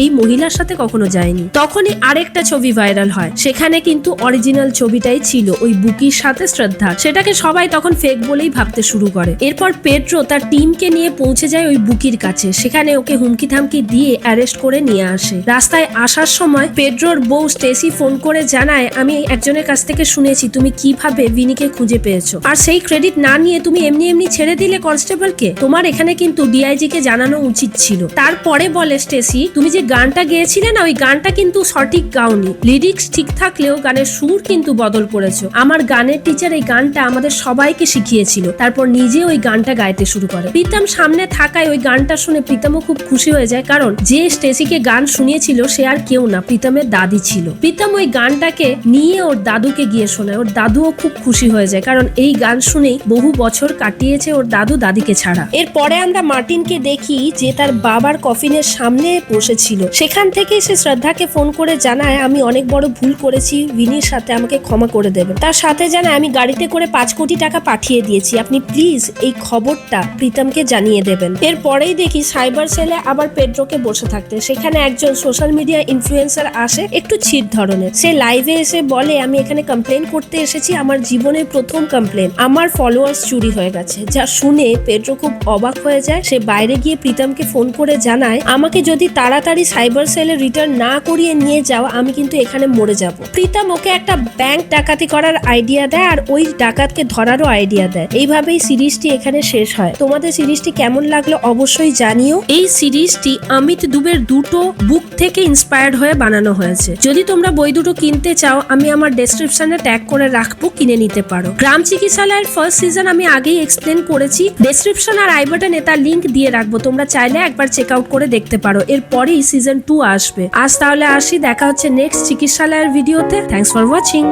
এই মহিলার সাথে কখনো যায়নি। তখনই আরেকটা ছবি ভাইরাল হয়, সেখানে কিন্তু অরিজিনাল ছবিটাই ছিল ওই বুকির সাথে শ্রদ্ধার। সেটাকে সবাই তখন ফেক বলেই ভাবতে শুরু করে। এরপর পেড্রো তার টিমকে নিয়ে পৌঁছে যায় ওই বুকির কাছে, সেখানে ওকে হুমকি থামকি দিয়ে অ্যারেস্ট করে নিয়ে আসে। রাস্তায় আসার সময় পেড্রোর বউ স্টেসি ফোন করে জানায় আমি একজনের কাছ থেকে শুনেছি তুমি কিভাবে ভিনিকে খুঁজে পেয়েছো, আর সেই ক্রেডিট না নিয়ে তুমি এমনি এমনি ছেড়ে দিলে কনস্টেবলকে, তোমার এখানে কিন্তু ডিআইজি কে জানানো উচিত ছিল। তারপরে বলে স্টেসি তুমি যে গানটা গেয়েছিলে না ওই গানটা কিন্তু সঠিক গাওনি, লিরিক্স ঠিক থাকলেও গানের সুর কিন্তু বদল করেছো। আমার গানের টিচার এই গানটা আমাদের সবাইকে শিখিয়েছিল, তারপর নিজে ওই গানটা গাইতে শুরু করে। প্রীতম সামনে থাকায় ওই গানটা শুনে প্রীতমও খুব খুশি হয়ে যায়, কারণ যে স্টেসিকে গান শুনিয়েছিল সে আর কেউ না প্রীতমের দাদি ছিল। প্রীতম ওই গানটাকে নিয়ে ওর দাদুকে গিয়ে শোনায়, ওর দাদুও খুব খুশি হয়ে যায়, কারণ এই গান শুনেই বহু বছর কাটিয়েছে ওর দাদু দাদিকে ছাড়া। এরপরে আমরা মার্টিনকে দেখি যে তার বাবার কফিনের সামনে বসেছিল, সেখান থেকে সে শ্রদ্ধাকে ফোন করে জানায় আমি অনেক বড় ভুল করেছি, ভিনির সাথে আমাকে ক্ষমা করে দেবেন। তার সাথে জানায় আমি গাড়িতে করে 5 কোটি টাকা পাঠিয়ে দিয়েছি, আপনি প্লিজ এই খবরটা প্রীতমকে জানিয়ে দেবেন। এরপরেই দেখি সাইবার সেলে আবার পেড্রোকে বসে থাকতে, সেখানে একজন সোশ্যাল মিডিয়া ইনফ্লুয়েন্সার আসে একটু ছিট ধরনের। সে লাইভে এসে বলে আমি এখানে কমপ্লেন করতে এসেছি, আমার জীবনের প্রথম কমপ্লেন, আমার ফলোয়ার্স চুরি হয়ে গেছে। যা শুনে পেড্রো খুব অবাক হয়ে যায়। সে বাইরে গিয়ে প্রীতমকে ফোন করে জানায় আমাকে যদি তাড়াতাড়ি সাইবার সেলে রিটার্ন না করিয়ে নিয়ে যাও আমি কিন্তু এখানে মরে যাব। প্রীতম ওকে একটা ব্যাংক ডাকাতি করার আইডিয়া দেয় আর ওই ডাকাতকে ধরারও আইডিয়া দেয়। এইভাবেই সিরিজটি এখানে শেষ হয়। তোমাদের সিরিজটি কেমন লাগলো অবশ্যই জানিও। এই সিরিজটি অমিত দুবের দুটো বুক থেকে ইন্সপায়ার্ড হয়ে বানানো হয়েছে। যদি তোমরা বই দুটো কিনতে চাও আমি আমার ডেসক্রিপশনে ট্যাগ করে রাখবো, কিনে নিতে পারো। গ্রাম চিকিৎসালয়ের ফার্স্ট সিজন আমি আগেই এক্সপ্লেন করেছি, ডেসক্রিপশন আর আই বাটনে তার লিংক দিয়ে রাখবো, তোমরা চাইলে একবার চেক আউট করে দেখতে পারো। এরপরেই সিজন 2 আসবে। আজ তাহলে আসি, দেখা হচ্ছে নেক্সট চিকিৎসালয়ের ভিডিও। করতে। Thanks for watching.